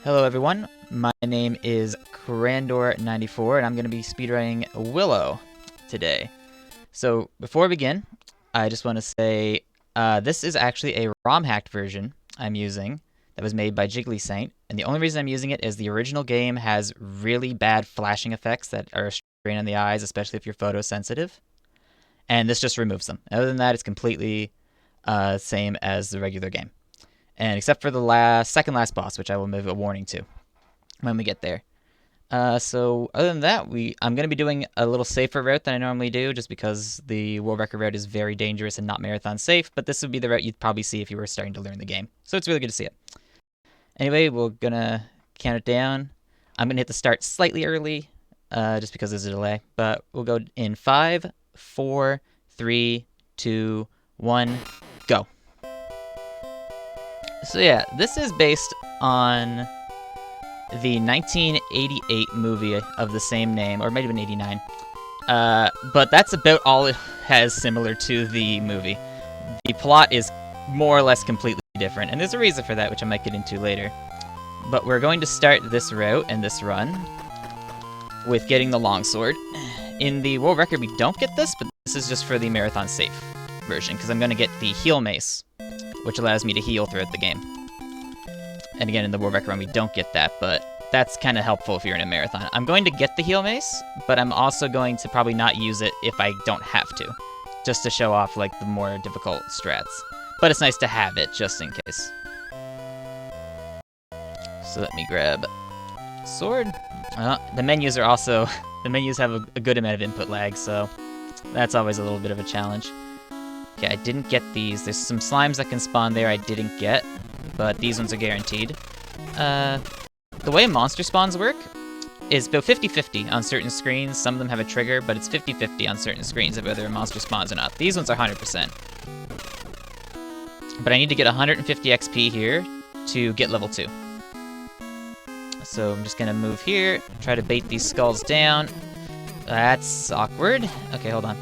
Hello everyone, my name is Crandor94 and I'm going to be speedrunning Willow today. So before we begin, I just want to say this is actually a ROM hacked version I'm using that was made by Jiggly Saint, and the only reason I'm using it is the original game has really bad flashing effects that are a strain on the eyes, especially if you're photosensitive, and this just removes them. Other than that, it's completely same as the regular game. And except for the second last boss, which I will give a warning to when we get there. So other than that, I'm going to be doing a little safer route than I normally do, just because the world record route is very dangerous and not marathon safe. But this would be the route you'd probably see if you were starting to learn the game. So it's really good to see it. Anyway, we're gonna count it down. I'm gonna hit the start slightly early, just because there's a delay. But we'll go in 5, 4, 3, 2, 1, go. So yeah, this is based on the 1988 movie of the same name, or it might have been 89. But that's about all it has similar to the movie. The plot is more or less completely different, and there's a reason for that, which I might get into later. But we're going to start this route and this run with getting the longsword. In the world record, we don't get this, but this is just for the marathon safe version, because I'm going to get the heal mace, which allows me to heal throughout the game. And again, in the world record run, we don't get that, but that's kind of helpful if you're in a marathon. I'm going to get the heal mace, but I'm also going to probably not use it if I don't have to, just to show off like the more difficult strats. But it's nice to have it, just in case. So let me grab sword. The menus are also, the menus have a good amount of input lag, so that's always a little bit of a challenge. Okay, I didn't get these. There's some slimes that can spawn there I didn't get, but these ones are guaranteed. The way monster spawns work is about 50-50 on certain screens. Some of them have a trigger, but it's 50-50 on certain screens of whether a monster spawns or not. These ones are 100%. But I need to get 150 XP here to get level 2. So I'm just gonna move here, try to bait these skulls down. That's awkward. Okay, hold on.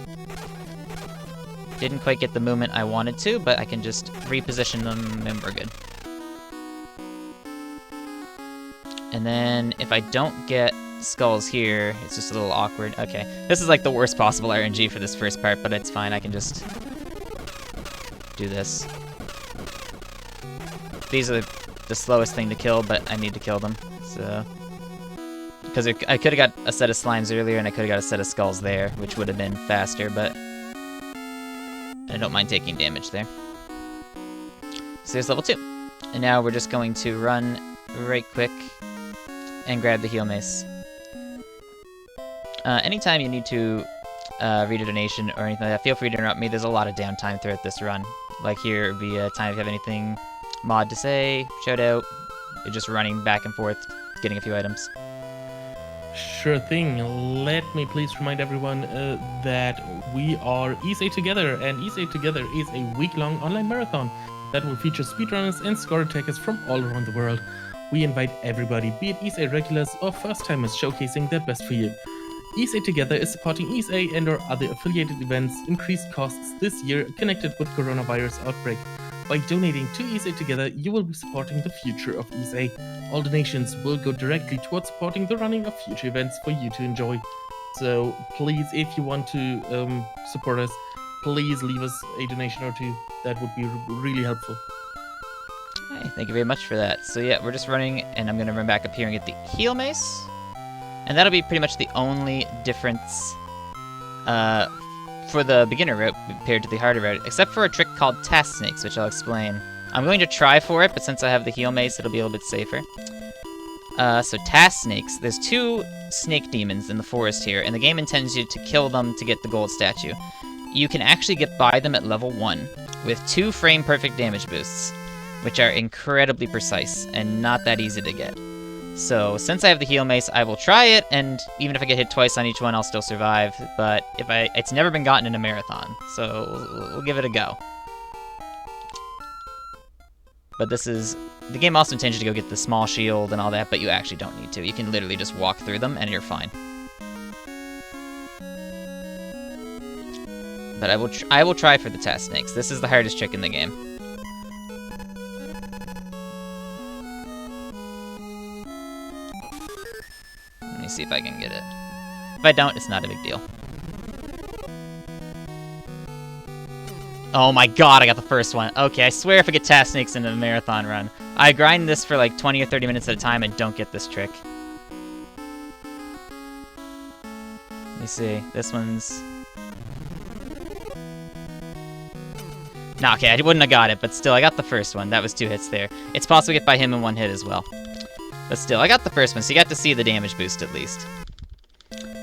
Didn't quite get the movement I wanted to, but I can just reposition them and we're good. And then if I don't get skulls here, it's just a little awkward. Okay, this is like the worst possible RNG for this first part, but it's fine. I can just do this. These are the slowest thing to kill, but I need to kill them. So, because I could have got a set of slimes earlier, and I could have got a set of skulls there, which would have been faster, but I don't mind taking damage there. So there's level 2. And now we're just going to run right quick and grab the heal mace. Anytime you need to read a donation or anything like that, feel free to interrupt me. There's a lot of downtime throughout this run. Like here would be a time if you have anything mod to say, shout out. You're just running back and forth, getting a few items. Sure thing. Let me please remind everyone that we are ESA Together, and ESA Together is a week-long online marathon that will feature speedrunners and score attackers from all around the world. We invite everybody, be it ESA regulars or first-timers, showcasing their best for you. ESA Together is supporting ESA and or other affiliated events' increased costs this year connected with coronavirus outbreak. By donating to ESA Together, you will be supporting the future of ESA. All donations will go directly towards supporting the running of future events for you to enjoy. So please, if you want to support us, please leave us a donation or two. That would be really helpful. Hey, thank you very much for that. So yeah, we're just running, and I'm going to run back up here and get the heal mace. And that'll be pretty much the only difference for the beginner route compared to the harder route, except for a trick called task snakes, which I'll explain. I'm going to try for it, but since I have the heal mace, it'll be a little bit safer. So task snakes, there's 2 snake demons in the forest here, and the game intends you to kill them to get the gold statue. You can actually get by them at level 1 with 2 frame perfect damage boosts, which are incredibly precise and not that easy to get. So, since I have the heal mace, I will try it, and even if I get hit twice on each one, I'll still survive. But it's never been gotten in a marathon, so we'll give it a go. But the game also intends you to go get the small shield and all that, but you actually don't need to. You can literally just walk through them, and you're fine. But I will try for the task snakes. This is the hardest trick in the game. me see if I can get it. If I don't, it's not a big deal. Oh my god, I got the first one. Okay, I swear if I get task snakes in a marathon run. I grind this for like 20 or 30 minutes at a time and don't get this trick. Let me see. This one's... No, okay, I wouldn't have got it, but still, I got the first one. That was 2 hits there. It's possible to get by him in 1 hit as well. But still, I got the first one, so you got to see the damage boost at least.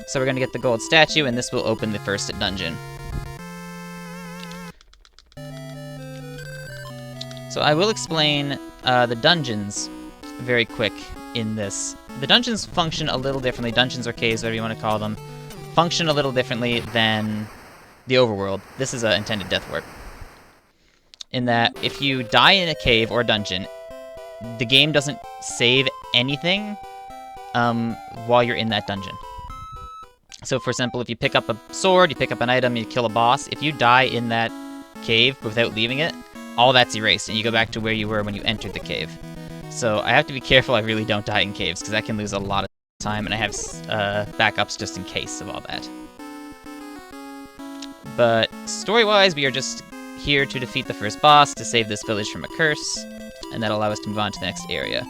So we're going to get the gold statue, and this will open the first dungeon. So I will explain the dungeons very quick in this. The dungeons function a little differently. Dungeons or caves, whatever you want to call them, function a little differently than the overworld. This is an intended death warp. In that, if you die in a cave or dungeon, the game doesn't save anything while you're in that dungeon. So, for example, if you pick up a sword, you pick up an item, you kill a boss, if you die in that cave without leaving it, all that's erased, and you go back to where you were when you entered the cave. So I have to be careful I really don't die in caves, because I can lose a lot of time, and I have backups just in case of all that. But story-wise, we are just here to defeat the first boss, to save this village from a curse, and that'll allow us to move on to the next area.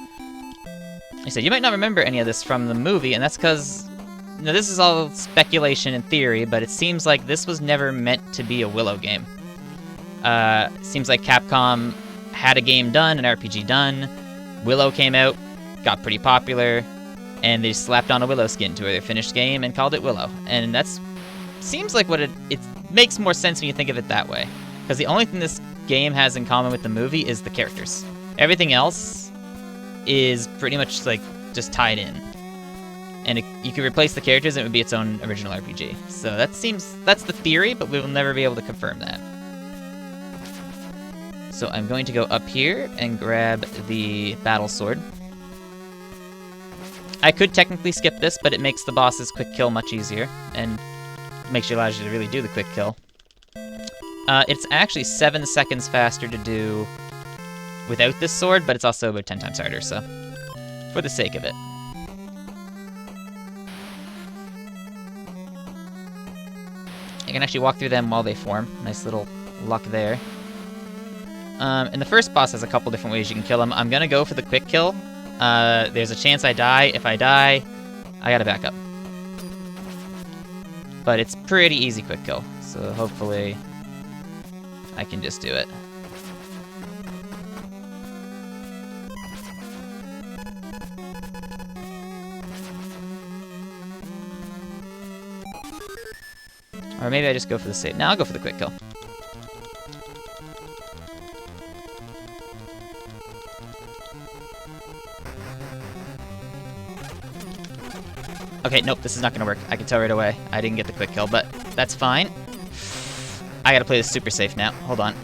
Like I said, you might not remember any of this from the movie, and that's because, you know, this is all speculation and theory, but it seems like this was never meant to be a Willow game. Seems like Capcom had a game done, an RPG done, Willow came out, got pretty popular, and they slapped on a Willow skin to their finished game and called it Willow. And that's seems like what it makes more sense when you think of it that way. Because the only thing this game has in common with the movie is the characters. Everything else is pretty much like just tied in. And you could replace the characters and it would be its own original RPG. So that's the theory, but we will never be able to confirm that. So I'm going to go up here and grab the battle sword. I could technically skip this, but it makes the boss's quick kill much easier, and allows you to really do the quick kill. It's actually 7 seconds faster to do without this sword, but it's also about 10 times harder, so for the sake of it. You can actually walk through them while they form. Nice little luck there. And the first boss has a couple different ways you can kill him. I'm gonna go for the quick kill. There's a chance I die. If I die, I gotta back up. But it's pretty easy quick kill, so hopefully I can just do it. Or maybe I just go for the save. No, I'll go for the quick kill. Okay, nope, this is not gonna work. I can tell right away. I didn't get the quick kill, but that's fine. I gotta play this super safe now. Hold on.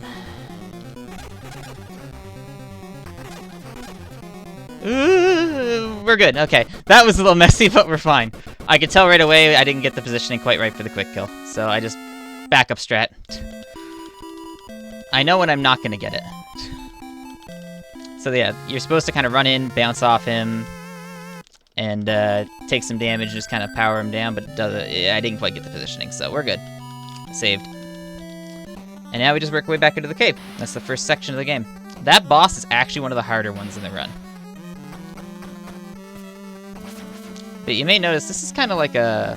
Ooh, we're good. Okay, that was a little messy, but we're fine. I could tell right away I didn't get the positioning quite right for the quick kill, so I just back up strat. I know when I'm not gonna get it. So yeah, you're supposed to kind of run in, bounce off him, and take some damage, just kind of power him down, but I didn't quite get the positioning, so we're good. Saved. And now we just work our way back into the cave. That's the first section of the game. That boss is actually one of the harder ones in the run. But you may notice this is kind of like a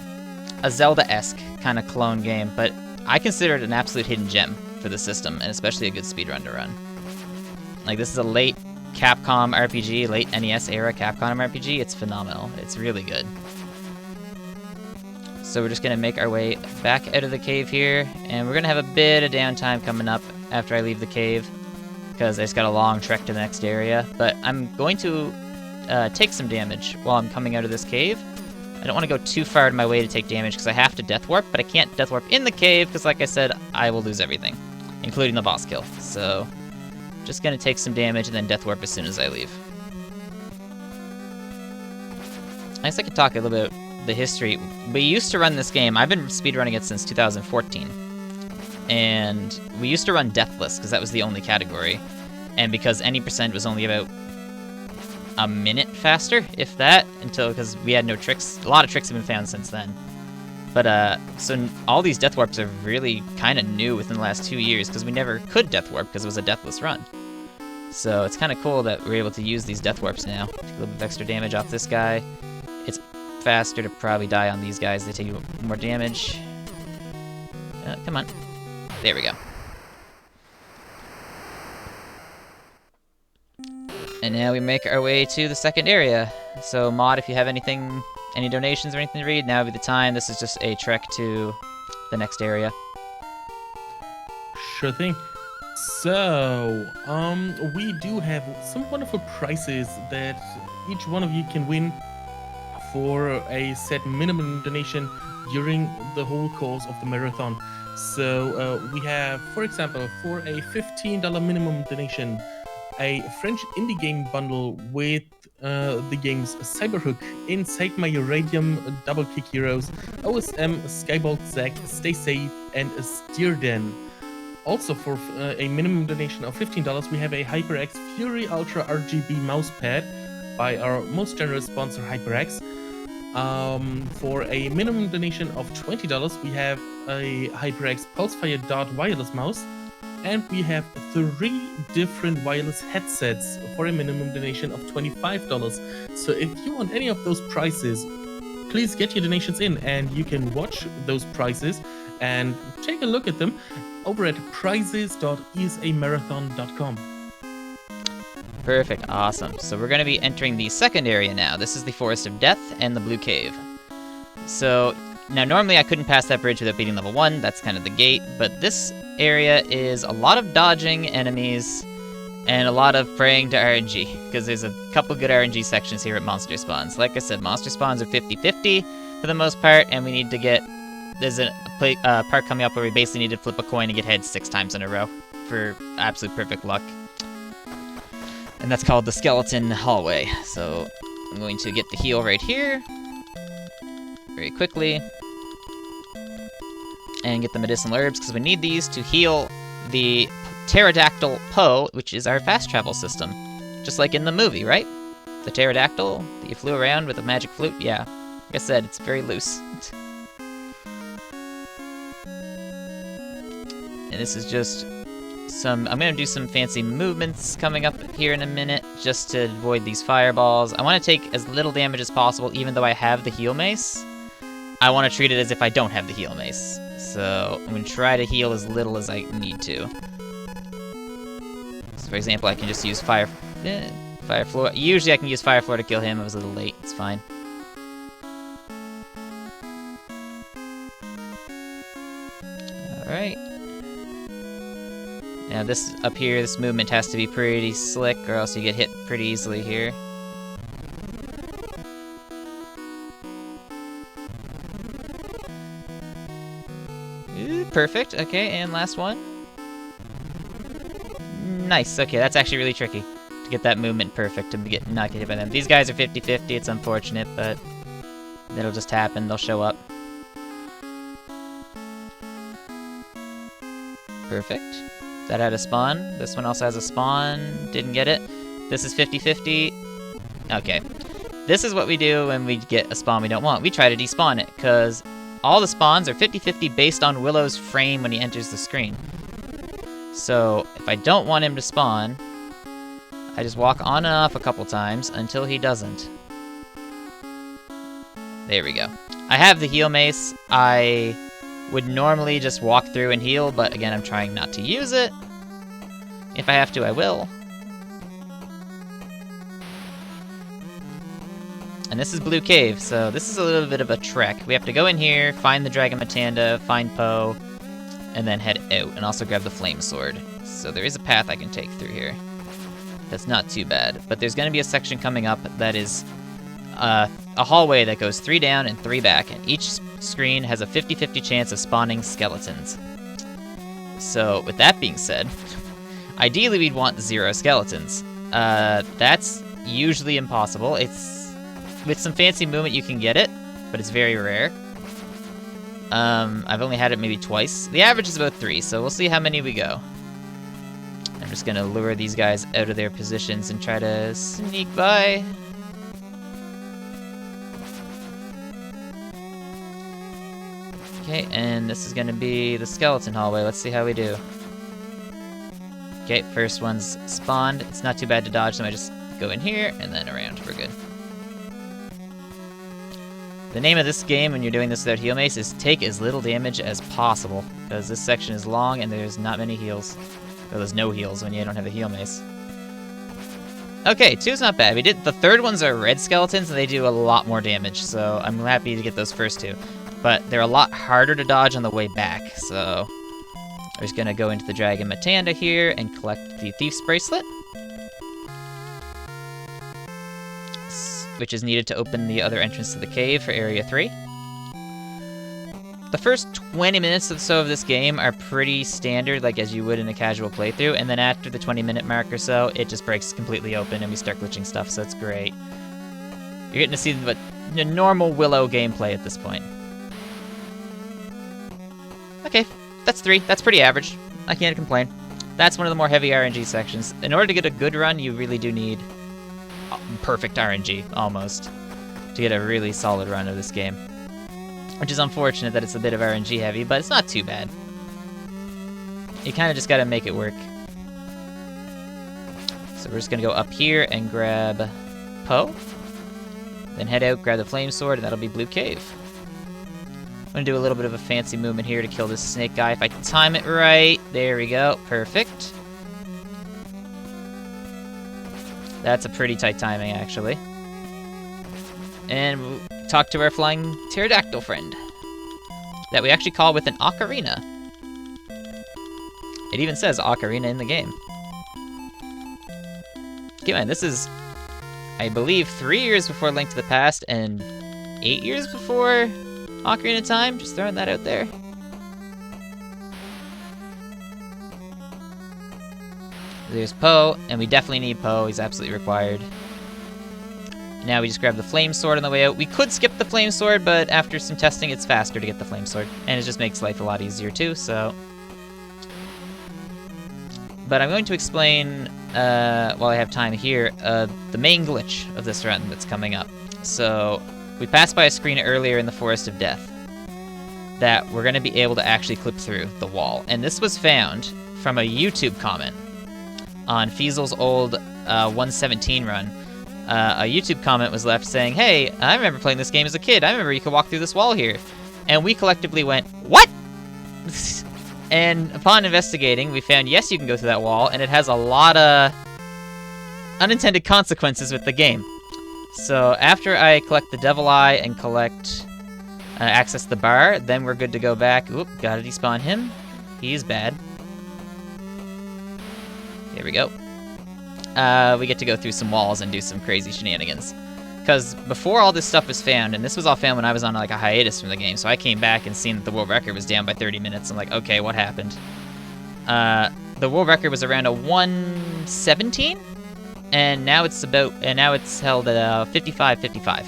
Zelda-esque kind of clone game, but I consider it an absolute hidden gem for the system, and especially a good speedrun to run. Like, this is a late Capcom RPG, late NES era Capcom RPG. It's phenomenal. It's really good. So we're just going to make our way back out of the cave here, and we're going to have a bit of downtime coming up after I leave the cave, because I just got a long trek to the next area. But I'm going to take some damage while I'm coming out of this cave. I don't want to go too far out of my way to take damage, because I have to death warp, but I can't death warp in the cave, because like I said, I will lose everything, including the boss kill. So just going to take some damage and then death warp as soon as I leave. I guess I could talk a little bit about the history. We used to run this game. I've been speedrunning it since 2014. And we used to run Deathless, because that was the only category. And because any percent was only about a minute faster, if that, because we had no tricks. A lot of tricks have been found since then. But, so all these death warps are really kind of new within the last 2 years, because we never could death warp, because it was a deathless run. So it's kind of cool that we're able to use these death warps now. Take a little bit of extra damage off this guy. It's faster to probably die on these guys. They take more damage. Come on. There we go. And now we make our way to the second area. So, Mod, if you have anything, any donations or anything to read, now would be the time. This is just a trek to the next area. Sure thing. So, we do have some wonderful prizes that each one of you can win for a set minimum donation during the whole course of the marathon. So, we have, for example, for a $15 minimum donation, a French indie game bundle with the games Cyberhook, Inside My Uranium, Double Kick Heroes, OSM, Skybolt Zack, Stay Safe, and Steerden. Also, for a minimum donation of $15, we have a HyperX Fury Ultra RGB mousepad by our most generous sponsor, HyperX. For a minimum donation of $20, we have a HyperX Pulsefire Dot wireless mouse. And we have 3 different wireless headsets for a minimum donation of $25. So if you want any of those prizes, please get your donations in, and you can watch those prizes and take a look at them over at prizes.esamarathon.com. Perfect, awesome. So we're going to be entering the second area now. This is the Forest of Death and the Blue Cave. So now normally I couldn't pass that bridge without beating level 1, that's kind of the gate, but this area is a lot of dodging enemies and a lot of praying to RNG, because there's a couple good RNG sections here at Monster Spawns. Like I said, Monster Spawns are 50-50 for the most part, and we need to get... There's a part coming up where we basically need to flip a coin and get heads 6 times in a row for absolute perfect luck. And that's called the Skeleton Hallway. So I'm going to get the heal right here very quickly. And get the medicinal herbs, because we need these to heal the pterodactyl Poe, which is our fast travel system. Just like in the movie, right? The pterodactyl that you flew around with a magic flute? Yeah. Like I said, it's very loose. And this is just some... I'm going to do some fancy movements coming up here in a minute, just to avoid these fireballs. I want to take as little damage as possible, even though I have the heal mace. I want to treat it as if I don't have the heal mace. So I'm going to try to heal as little as I need to. So for example, I can just use Fire Floor. Usually I can use Fire Floor to kill him. I was a little late. It's fine. Alright. Now this up here, this movement has to be pretty slick, or else you get hit pretty easily here. Perfect. Okay, and last one. Nice. Okay, that's actually really tricky to get that movement perfect to not get hit by them. These guys are 50-50. It's unfortunate, but it'll just happen. They'll show up. Perfect. That had a spawn. This one also has a spawn. Didn't get it. This is 50-50. Okay. This is what we do when we get a spawn we don't want. We try to despawn it, because all the spawns are 50-50 based on Willow's frame when he enters the screen. So, if I don't want him to spawn, I just walk on and off a couple times until he doesn't. There we go. I have the heal mace. I would normally just walk through and heal, but again, I'm trying not to use it. If I have to, I will. And this is Blue Cave, so this is a little bit of a trek. We have to go in here, find the Dragon Matanda, find Poe, and then head out, and also grab the Flame Sword. So there is a path I can take through here. That's not too bad. But there's going to be a section coming up that is a hallway that goes 3 down and 3 back, and each screen has a 50-50 chance of spawning skeletons. So, with that being said, ideally we'd want 0 skeletons. That's usually impossible. With some fancy movement you can get it, but it's very rare. I've only had it maybe twice. The average is about 3, so we'll see how many we go. I'm just gonna lure these guys out of their positions and try to sneak by. Okay, and this is gonna be the skeleton hallway. Let's see how we do. Okay, first one's spawned. It's not too bad to dodge them. I just go in here and then around. We're good. The name of this game when you're doing this without heal mace is take as little damage as possible, because this section is long and there's not many heals. Well, there's no heals when you don't have a heal mace. Okay, 2's not bad. The third ones are red skeletons and they do a lot more damage, so I'm happy to get those first 2. But they're a lot harder to dodge on the way back, so I'm just gonna go into the Dragon Matanda here and collect the Thief's Bracelet, which is needed to open the other entrance to the cave for Area 3. The first 20 minutes or so of this game are pretty standard, like as you would in a casual playthrough, and then after the 20-minute mark or so, it just breaks completely open and we start glitching stuff, so it's great. You're getting to see the normal Willow gameplay at this point. Okay, that's 3. That's pretty average. I can't complain. That's one of the more heavy RNG sections. In order to get a good run, you really do need perfect RNG, almost, to get a really solid run of this game. Which is unfortunate that it's a bit of RNG heavy, but it's not too bad. You kind of just gotta make it work. So we're just gonna go up here and grab Poe. Then head out, grab the Flame Sword, and that'll be Blue Cave. I'm gonna do a little bit of a fancy movement here to kill this snake guy. If I time it right, there we go, perfect. That's a pretty tight timing, actually. And we'll talk to our flying pterodactyl friend that we actually call with an ocarina. It even says ocarina in the game. Keep in mind, this is, I believe, 3 years before Link to the Past and 8 years before Ocarina of Time. Just throwing that out there. There's Poe, and we definitely need Poe. He's absolutely required. Now we just grab the Flame Sword on the way out. We could skip the Flame Sword, but after some testing, it's faster to get the Flame Sword. And it just makes life a lot easier too, so... But I'm going to explain, while I have time here, the main glitch of this run that's coming up. So, we passed by a screen earlier in the Forest of Death that we're going to be able to actually clip through the wall. And this was found from a YouTube comment on Fiesel's old 117 run. A YouTube comment was left saying, "Hey, I remember playing this game as a kid. I remember you could walk through this wall here." And we collectively went, "What?" And upon investigating, we found, yes, you can go through that wall, and it has a lot of unintended consequences with the game. So after I collect the Devil Eye and access the bar, then we're good to go back. Oop, gotta despawn him. He's bad. Here we go. We get to go through some walls and do some crazy shenanigans. Because before all this stuff was found, and this was all found when I was on like a hiatus from the game, so I came back and seen that the world record was down by 30 minutes. I'm like, okay, what happened? The world record was around a 117, and now it's held at 55.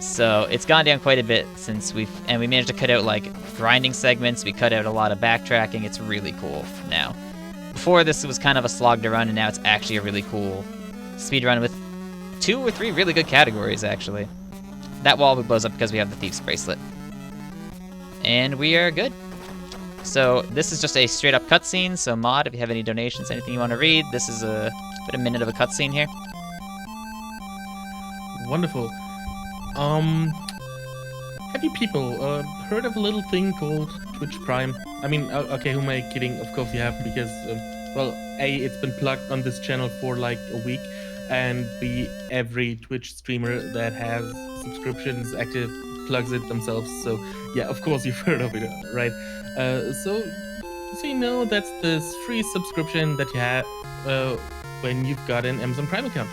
So it's gone down quite a bit since we managed to cut out like grinding segments. We cut out a lot of backtracking. It's really cool now. Before this was kind of a slog to run, and now it's actually a really cool speedrun with 2 or 3 really good categories, actually. That wall blows up because we have the Thief's Bracelet. And we are good. So this is just a straight-up cutscene, so Mod, if you have any donations, anything you want to read, this is a minute of a cutscene here. Wonderful. Have you people heard of a little thing called Twitch Prime? I mean, okay, who am I kidding? Of course you have, because, well, A, it's been plugged on this channel for like a week, and B, every Twitch streamer that has subscriptions active plugs it themselves. So yeah, of course you've heard of it, right? So you know that's this free subscription that you have when you've got an Amazon Prime account.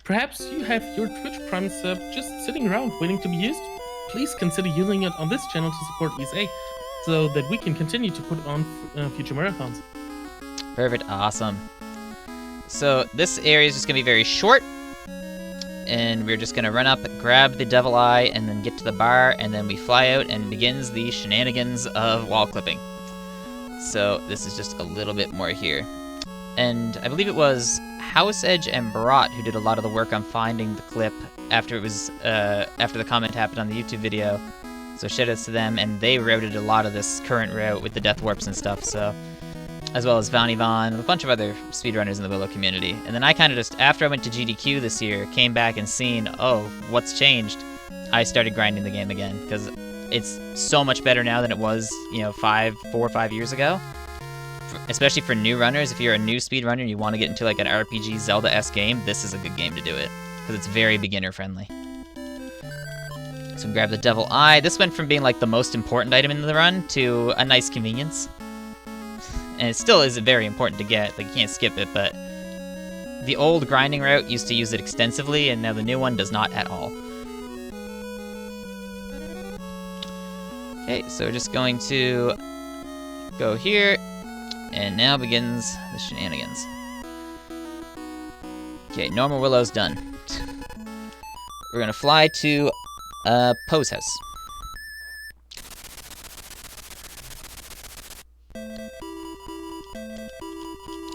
Perhaps you have your Twitch Prime sub just sitting around waiting to be used. Please consider using it on this channel to support ESA, so that we can continue to put on future marathons. Perfect, awesome. So this area is just going to be very short, and we're just going to run up, grab the Devil Eye, and then get to the bar, and then we fly out, and begins the shenanigans of wall clipping. So this is just a little bit more here. and I believe it was House Edge and Barat who did a lot of the work on finding the clip after it was after the comment happened on the YouTube video. So shoutouts to them, and they routed a lot of this current route with the death warps and stuff. So, as well as Vani Von, a bunch of other speedrunners in the Willow community. And then I kind of just, after I went to GDQ this year, came back and seen, oh, what's changed? I started grinding the game again because it's so much better now than it was, you know, 4 or 5 years ago. Especially for new runners, if you're a new speedrunner and you want to get into like an RPG Zelda-esque game, this is a good game to do it because it's very beginner friendly. So grab the Devil Eye. This went from being like the most important item in the run to a nice convenience. And it still is very important to get, like you can't skip it, but the old grinding route used to use it extensively, and now the new one does not at all. Okay, so we're just going to go here, and now begins the shenanigans. Okay, normal Willow's done. We're gonna fly to Poe's house.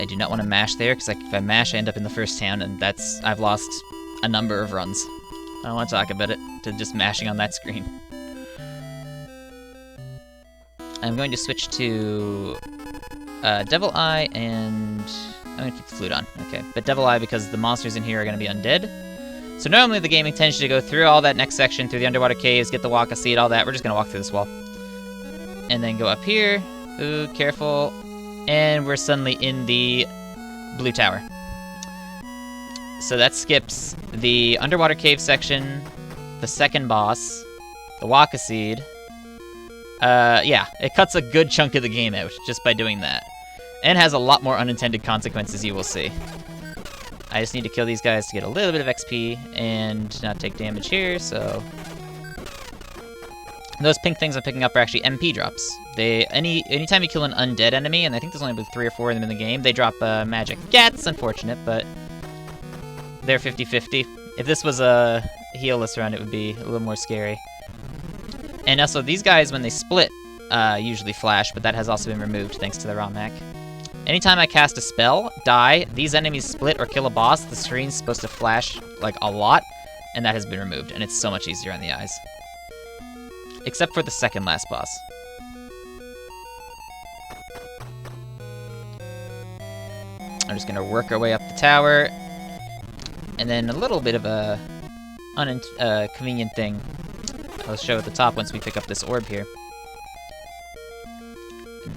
I do not want to mash there, because if I mash, I end up in the first town, and I've lost a number of runs. I don't want to talk about it, to just mashing on that screen. I'm going to switch to Devil Eye, and I'm going to keep the flute on. Okay, but Devil Eye because the monsters in here are going to be undead. So normally the game intends you to go through all that next section, through the underwater caves, get the Waka Seed, all that. We're just going to walk through this wall. And then go up here. Ooh, careful. And we're suddenly in the blue tower. So that skips the underwater cave section, the second boss, the Waka Seed. Yeah, it cuts a good chunk of the game out just by doing that. And has a lot more unintended consequences, you will see. I just need to kill these guys to get a little bit of XP and not take damage here, so... Those pink things I'm picking up are actually MP drops. Anytime you kill an undead enemy, and I think there's only about 3 or 4 of them in the game, they drop magic. Yeah, it's unfortunate, but they're 50-50. If this was a heal-less run, it would be a little more scary. And also, these guys, when they split, usually flash, but that has also been removed thanks to the ROM hack. Anytime I cast a spell, die, these enemies split or kill a boss, the screen's supposed to flash, like, a lot, and that has been removed, and it's so much easier on the eyes. Except for the second last boss. I'm just gonna work our way up the tower, and then a little bit of a convenient thing I'll show at the top once we pick up this orb here.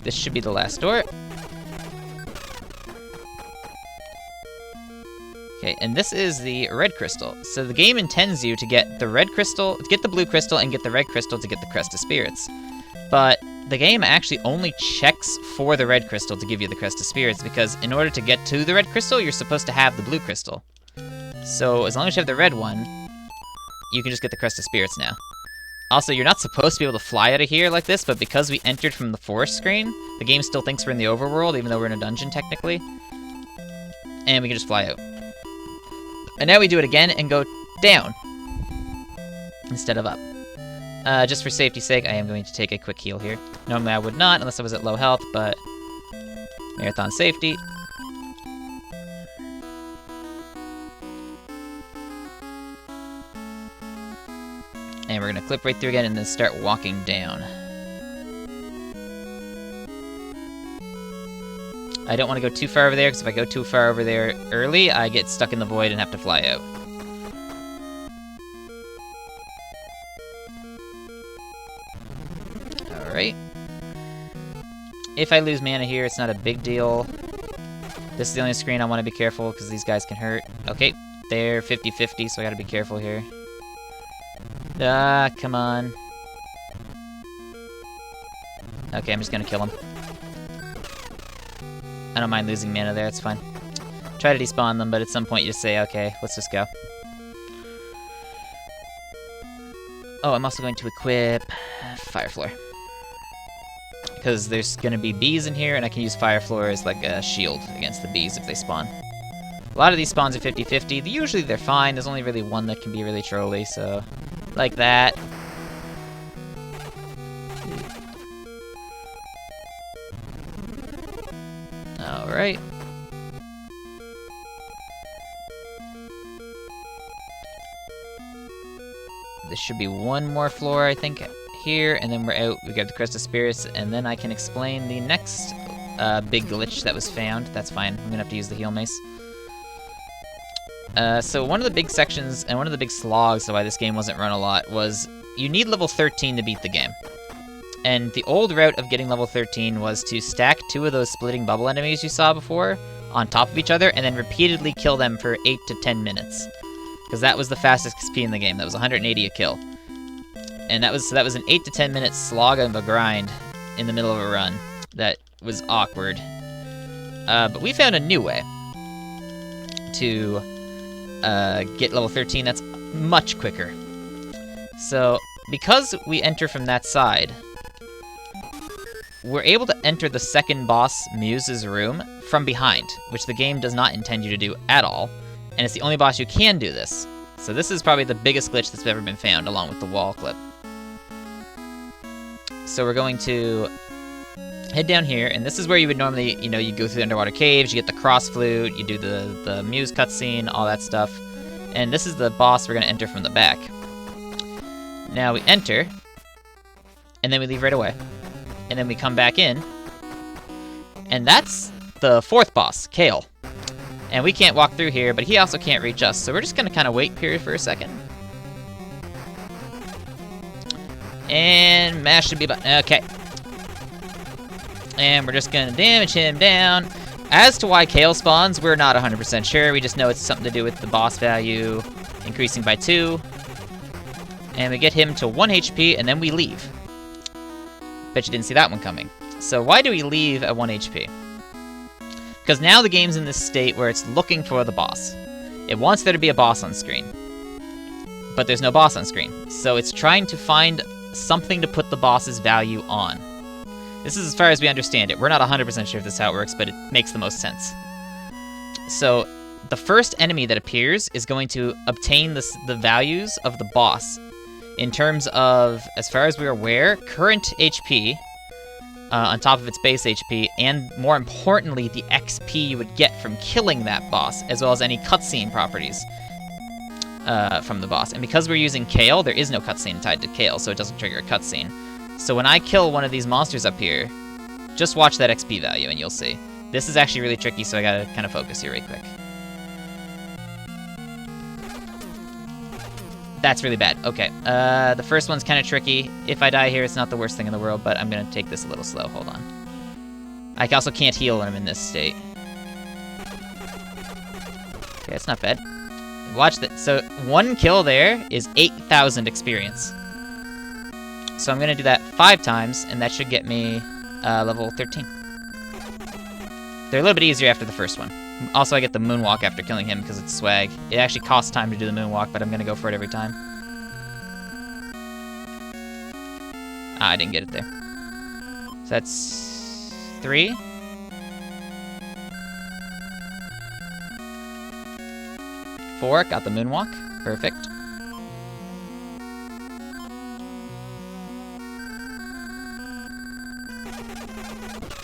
This should be the last door. Okay, and this is the red crystal. So the game intends you to get the red crystal, to get the blue crystal, and get the red crystal to get the Crest of Spirits. But the game actually only checks for the red crystal to give you the Crest of Spirits, because in order to get to the red crystal, you're supposed to have the blue crystal. So as long as you have the red one, you can just get the Crest of Spirits now. Also, you're not supposed to be able to fly out of here like this, but because we entered from the forest screen, the game still thinks we're in the overworld, even though we're in a dungeon technically. And we can just fly out. And now we do it again and go down instead of up. Just for safety's sake, I am going to take a quick heal here. Normally I would not, unless I was at low health, but marathon safety. And we're going to clip right through again and then start walking down. I don't want to go too far over there, because if I go too far over there early, I get stuck in the void and have to fly out. Alright. If I lose mana here, it's not a big deal. This is the only screen I want to be careful, because these guys can hurt. Okay, they're 50-50, so I gotta be careful here. Ah, come on. Okay, I'm just gonna kill him. I don't mind losing mana there, it's fine. Try to despawn them, but at some point you just say, okay, let's just go. Oh, I'm also going to equip Fire Floor. Because there's going to be bees in here, and I can use Fire Floor as like a shield against the bees if they spawn. A lot of these spawns are 50-50. Usually they're fine, there's only really one that can be really trolly, so... like that. Alright. There should be one more floor, I think, here, and then we're out. We got the Crest of Spirits, and then I can explain the next big glitch that was found. That's fine. I'm gonna have to use the heal mace. So one of the big sections, and one of the big slogs of why this game wasn't run a lot, was you need level 13 to beat the game. And the old route of getting level 13 was to stack 2 of those splitting bubble enemies you saw before on top of each other, and then repeatedly kill them for 8 to 10 minutes. Because that was the fastest XP in the game. That was 180 a kill. And that was an 8 to 10 minute slog of a grind in the middle of a run. That was awkward. But we found a new way to get level 13 that's much quicker. So, because we enter from that side, we're able to enter the second boss, Muse's room, from behind, which the game does not intend you to do at all, and it's the only boss you can do this. So this is probably the biggest glitch that's ever been found, along with the wall clip. So we're going to head down here, and this is where you would normally, you go through the underwater caves, you get the cross flute, you do the Muse cutscene, all that stuff. And this is the boss we're going to enter from the back. Now we enter, and then we leave right away. And then we come back in, and that's the 4th boss, Kale. And we can't walk through here, but he also can't reach us, so we're just going to kind of wait here for a second. And mash should be button. Okay. And we're just going to damage him down. As to why Kale spawns, we're not 100% sure. We just know it's something to do with the boss value increasing by 2. And we get him to 1 HP, and then we leave. Bet you didn't see that one coming. So why do we leave at 1 HP? Because now the game's in this state where it's looking for the boss. It wants there to be a boss on screen. But there's no boss on screen. So it's trying to find something to put the boss's value on. This is as far as we understand it. We're not 100% sure if this is how it works, but it makes the most sense. So the first enemy that appears is going to obtain the values of the boss in terms of, as far as we're aware, current HP on top of its base HP, and more importantly, the XP you would get from killing that boss, as well as any cutscene properties from the boss. And because we're using Kale, there is no cutscene tied to Kale, so it doesn't trigger a cutscene. So when I kill one of these monsters up here, just watch that XP value and you'll see. This is actually really tricky, so I gotta kind of focus here right quick. That's really bad. Okay, the first one's kind of tricky. If I die here, it's not the worst thing in the world, but I'm gonna take this a little slow. Hold on. I also can't heal when I'm in this state. Okay, it's not bad. Watch that. So 1 kill there is 8,000 experience. So I'm gonna do that 5 times, and that should get me level 13. They're a little bit easier after the first one. Also, I get the moonwalk after killing him because it's swag. It actually costs time to do the moonwalk, but I'm gonna go for it every time. I didn't get it there. So that's 3. Four, got the moonwalk. Perfect.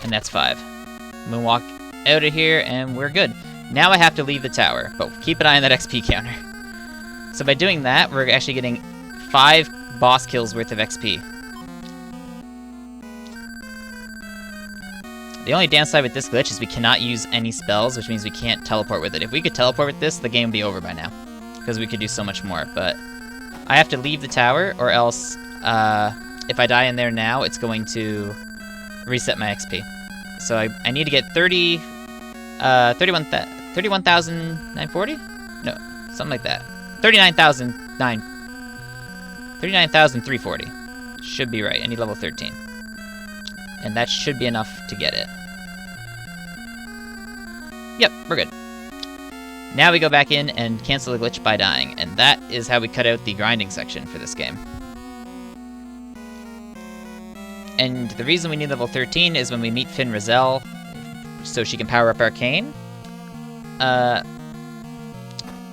And that's 5. Moonwalk out of here, and we're good. Now I have to leave the tower, but keep an eye on that XP counter. So by doing that, we're actually getting 5 boss kills worth of XP. The only downside with this glitch is we cannot use any spells, which means we can't teleport with it. If we could teleport with this, the game would be over by now, because we could do so much more, but I have to leave the tower, or else if I die in there now, it's going to reset my XP. So I need to get 31,940? No, something like that. 39,340. Should be right. I need level 13. And that should be enough to get it. Yep, we're good. Now we go back in and cancel the glitch by dying, and that is how we cut out the grinding section for this game. And the reason we need level 13 is when we meet Finn Rizal, so she can power up Arcane,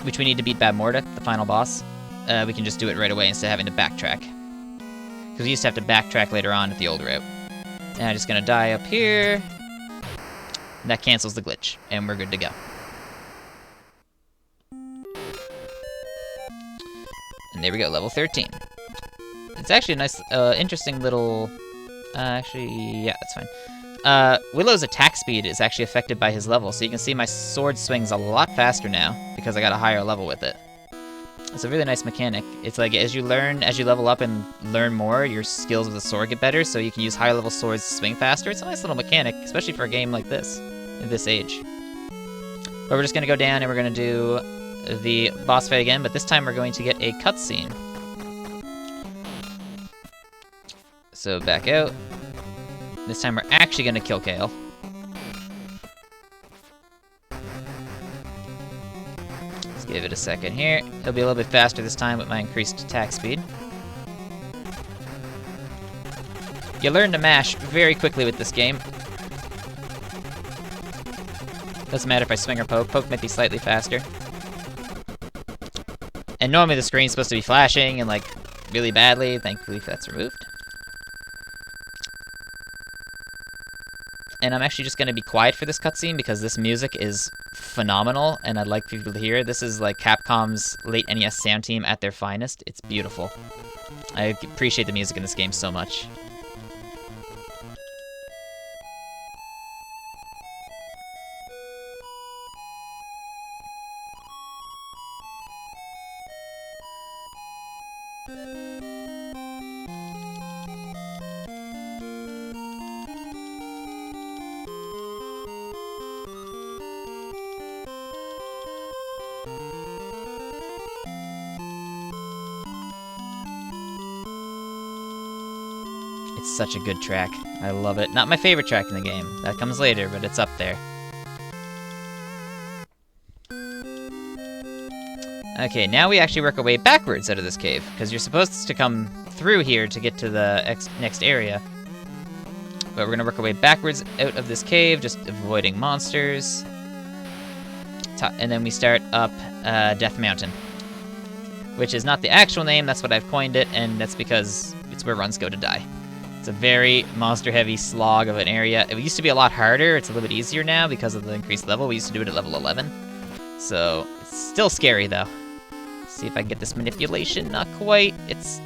which we need to beat Bad Morta, the final boss. We can just do it right away instead of having to backtrack. Because we used to have to backtrack later on at the old route. And I'm just going to die up here. And that cancels the glitch, and we're good to go. And there we go, level 13. It's actually a nice, interesting little... actually, yeah, that's fine. Willow's attack speed is actually affected by his level, so you can see my sword swings a lot faster now because I got a higher level with it. It's a really nice mechanic. It's like as you level up and learn more, your skills with the sword get better, so you can use higher level swords to swing faster. It's a nice little mechanic, especially for a game like this, in this age. But we're just gonna go down and we're gonna do the boss fight again, but this time we're going to get a cutscene. So back out. This time we're actually gonna kill Kale. Give it a second here. It'll be a little bit faster this time with my increased attack speed. You learn to mash very quickly with this game. Doesn't matter if I swing or poke. Poke might be slightly faster. And normally the screen's supposed to be flashing and like really badly. Thankfully that's removed. And I'm actually just going to be quiet for this cutscene because this music is phenomenal and I'd like people to hear it. This is like Capcom's late NES sound team at their finest. It's beautiful. I appreciate the music in this game so much. It's such a good track. I love it. Not my favorite track in the game. That comes later, but it's up there. Okay, now we actually work our way backwards out of this cave, because you're supposed to come through here to get to the next area. But we're going to work our way backwards out of this cave, just avoiding monsters. And then we start up Death Mountain, which is not the actual name, that's what I've coined it, and that's because it's where runs go to die. It's a very monster-heavy slog of an area. It used to be a lot harder. It's a little bit easier now because of the increased level. We used to do it at level 11. So, it's still scary, though. Let's see if I can get this manipulation. Not quite. It's...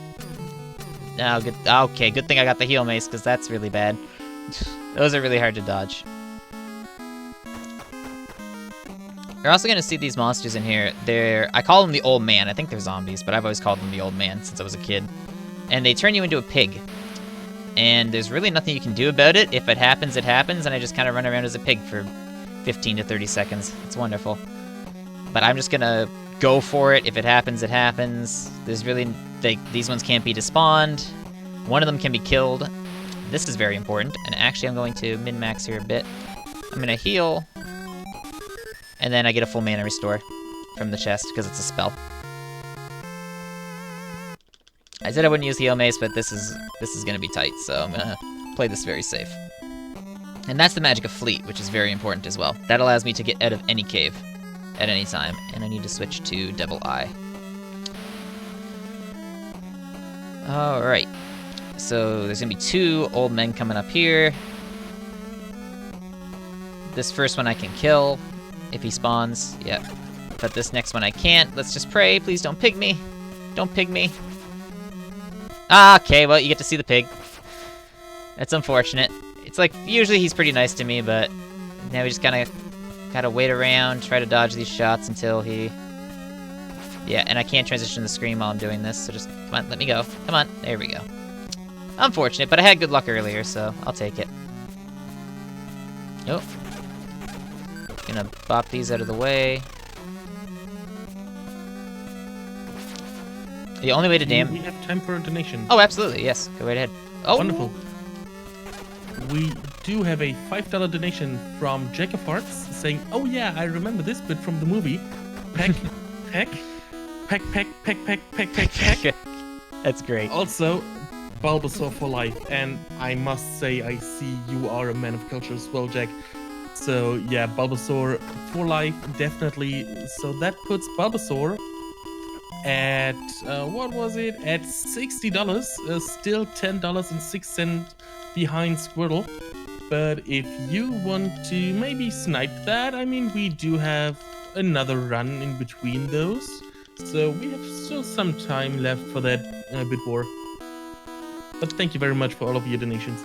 Oh, good. Okay, good thing I got the heal mace, because that's really bad. Those are really hard to dodge. You're also going to see these monsters in here. I call them the Old Man. I think they're zombies, but I've always called them the Old Man since I was a kid. And they turn you into a pig. And there's really nothing you can do about it. If it happens, and I just kind of run around as a pig for 15 to 30 seconds. It's wonderful. But I'm just gonna go for it. If it happens, it happens. There's really... these ones can't be despawned. One of them can be killed. This is very important. And actually, I'm going to min-max here a bit. I'm gonna heal. And then I get a full mana restore from the chest, because it's a spell. I said I wouldn't use heal mace, but this is gonna be tight, so I'm gonna play this very safe. And that's the magic of Fleet, which is very important as well. That allows me to get out of any cave at any time, and I need to switch to Devil Eye. Alright, so there's gonna be 2 old men coming up here. This first one I can kill if he spawns, yep. But this next one I can't. Let's just pray, please don't pig me. Don't pig me. Ah, okay, well, you get to see the pig. That's unfortunate. It's like, usually he's pretty nice to me, but now we just gotta wait around, try to dodge these shots until he... Yeah, and I can't transition the screen while I'm doing this, so just, come on, let me go. Come on, there we go. Unfortunate, but I had good luck earlier, so I'll take it. Oh. Gonna bop these out of the way. The only way to damn... We have time for a donation. Oh, absolutely, yes. Go right ahead. Oh! Wonderful. We do have a $5 donation from Jacob Hartz saying, oh yeah, I remember this bit from the movie. Peck, peck, peck, peck, peck, peck, peck, peck, peck. That's great. Also, Bulbasaur for life. And I must say, I see you are a man of culture as well, Jack. So yeah, Bulbasaur for life, definitely. So that puts Bulbasaur at, what was it? At $60, still $10.06 behind Squirtle. But if you want to maybe snipe that, I mean, we do have another run in between those. So we have still some time left for that bit war. But thank you very much for all of your donations.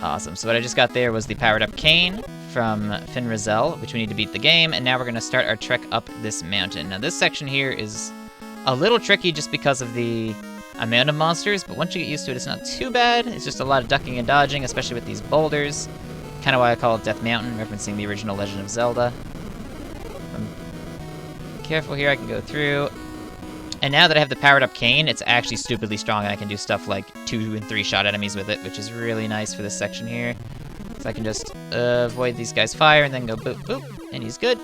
Awesome. So what I just got there was the powered up cane from Finn Rizal, which we need to beat the game, and now we're going to start our trek up this mountain. Now this section here is a little tricky just because of the amount of monsters, but once you get used to it, it's not too bad. It's just a lot of ducking and dodging, especially with these boulders. Kind of why I call it Death Mountain, referencing the original Legend of Zelda. I'm careful here, I can go through. And now that I have the powered up cane, it's actually stupidly strong, and I can do stuff like 2 and 3 shot enemies with it, which is really nice for this section here. So I can just avoid these guys' fire and then go boop boop, and he's good.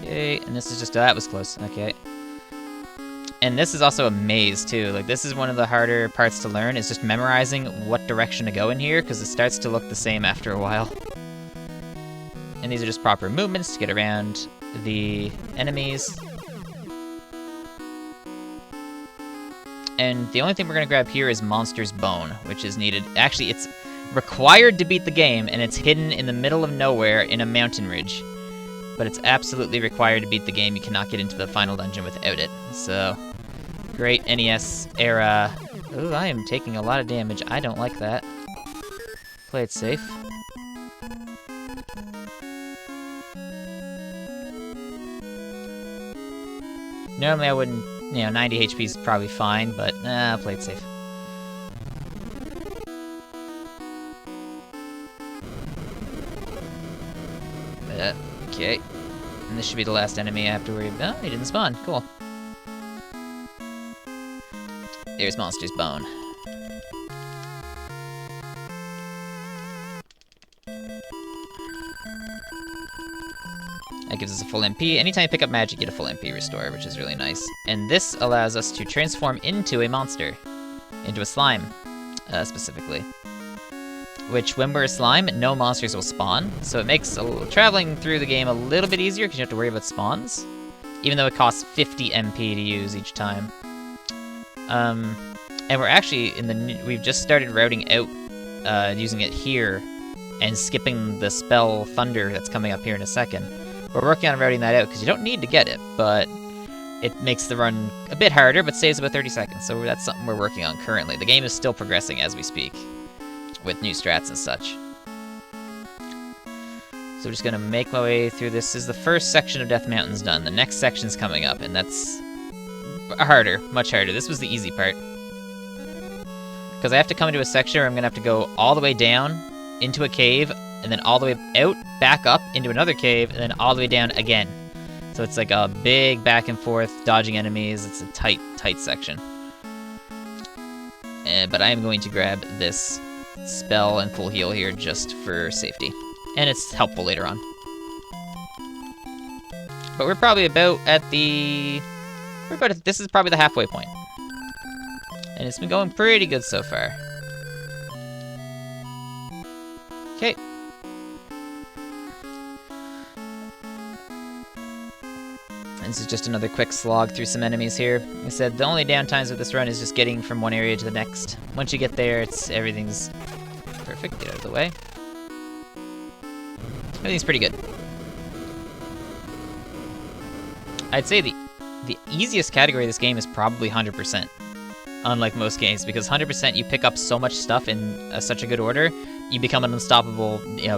Okay, and this is just, that was close, okay. And this is also a maze too, like this is one of the harder parts to learn, is just memorizing what direction to go in here, because it starts to look the same after a while. And these are just proper movements to get around the enemies. And the only thing we're going to grab here is Monster's Bone, which is needed. Actually, it's required to beat the game, and it's hidden in the middle of nowhere in a mountain ridge. But it's absolutely required to beat the game. You cannot get into the final dungeon without it. So, great NES era. Ooh, I am taking a lot of damage. I don't like that. Play it safe. Normally I wouldn't, 90 HP is probably fine, but I'll play it safe. Okay. And this should be the last enemy I have to worry about. Oh, he didn't spawn. Cool. There's Monster's Bone. That gives us a full MP. Anytime you pick up magic, you get a full MP restore, which is really nice. And this allows us to transform into a monster. Into a slime, specifically. Which, when we're a slime, no monsters will spawn. So it makes traveling through the game a little bit easier, because you don't have to worry about spawns. Even though it costs 50 MP to use each time. And we're actually, we've just started routing out, using it here, and skipping the spell Thunder that's coming up here in a second. We're working on routing that out, because you don't need to get it, but it makes the run a bit harder, but saves about 30 seconds, so that's something we're working on currently. The game is still progressing as we speak, with new strats and such. So we're just going to make my way through this. This is the first section of Death Mountain's done. The next section's coming up, and that's harder, much harder. This was the easy part. Because I have to come into a section where I'm going to have to go all the way down into a cave, and then all the way out, back up into another cave, and then all the way down again. So it's like a big back and forth, dodging enemies. It's a tight, tight section. But I am going to grab this spell and full heal here just for safety. And it's helpful later on. But we're probably about at the... this is probably the halfway point. And it's been going pretty good so far. Okay. This is just another quick slog through some enemies here. Like I said, the only downtimes with this run is just getting from one area to the next. Once you get there, everything's perfect. Get out of the way. Everything's pretty good. I'd say the easiest category of this game is probably 100%. Unlike most games, because 100% you pick up so much stuff in such a good order, you become an unstoppable,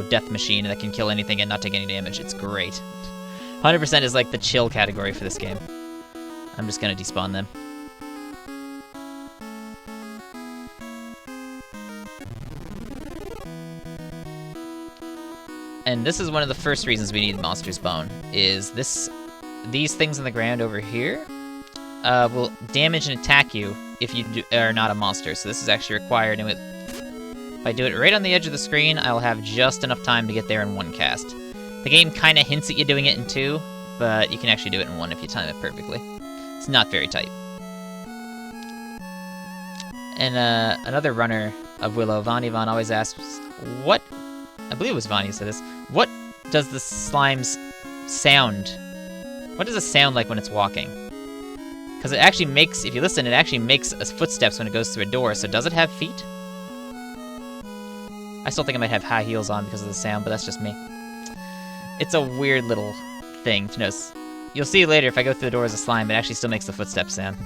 death machine that can kill anything and not take any damage. It's great. 100% is like the chill category for this game. I'm just gonna despawn them. And this is one of the first reasons we need Monster's Bone, is these things on the ground over here will damage and attack you if you are not a monster, so this is actually required, and if I do it right on the edge of the screen, I'll have just enough time to get there in one cast. The game kind of hints at you doing it in 2, but you can actually do it in 1 if you time it perfectly. It's not very tight. And another runner of Willow, Vanivan, always asks, what... I believe it was Vani who said this. What does the slime's sound? What does it sound like when it's walking? Because it actually makes, if you listen, it actually makes footsteps when it goes through a door, so does it have feet? I still think I might have high heels on because of the sound, but that's just me. It's a weird little thing to notice. You'll see later if I go through the door as a slime, it actually still makes the footsteps sound.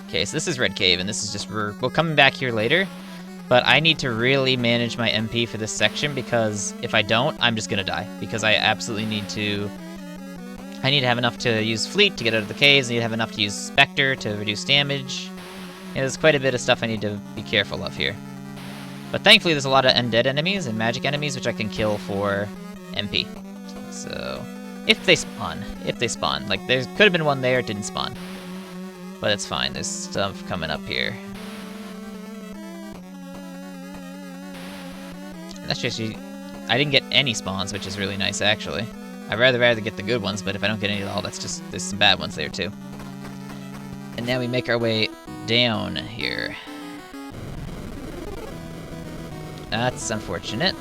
Okay, so this is Red Cave, and this is just... We'll come back here later, but I need to really manage my MP for this section, because if I don't, I'm just gonna die. Because I absolutely need to... I need to have enough to use Fleet to get out of the caves, I need to have enough to use Spectre to reduce damage. Yeah, there's quite a bit of stuff I need to be careful of here. But thankfully there's a lot of undead enemies and magic enemies which I can kill for MP. So... If they spawn. Like, there could have been one there, it didn't spawn. But it's fine, there's stuff coming up here. That's just... I didn't get any spawns, which is really nice, actually. I'd rather get the good ones, but if I don't get any at all, that's just... There's some bad ones there, too. And now we make our way down here. That's unfortunate.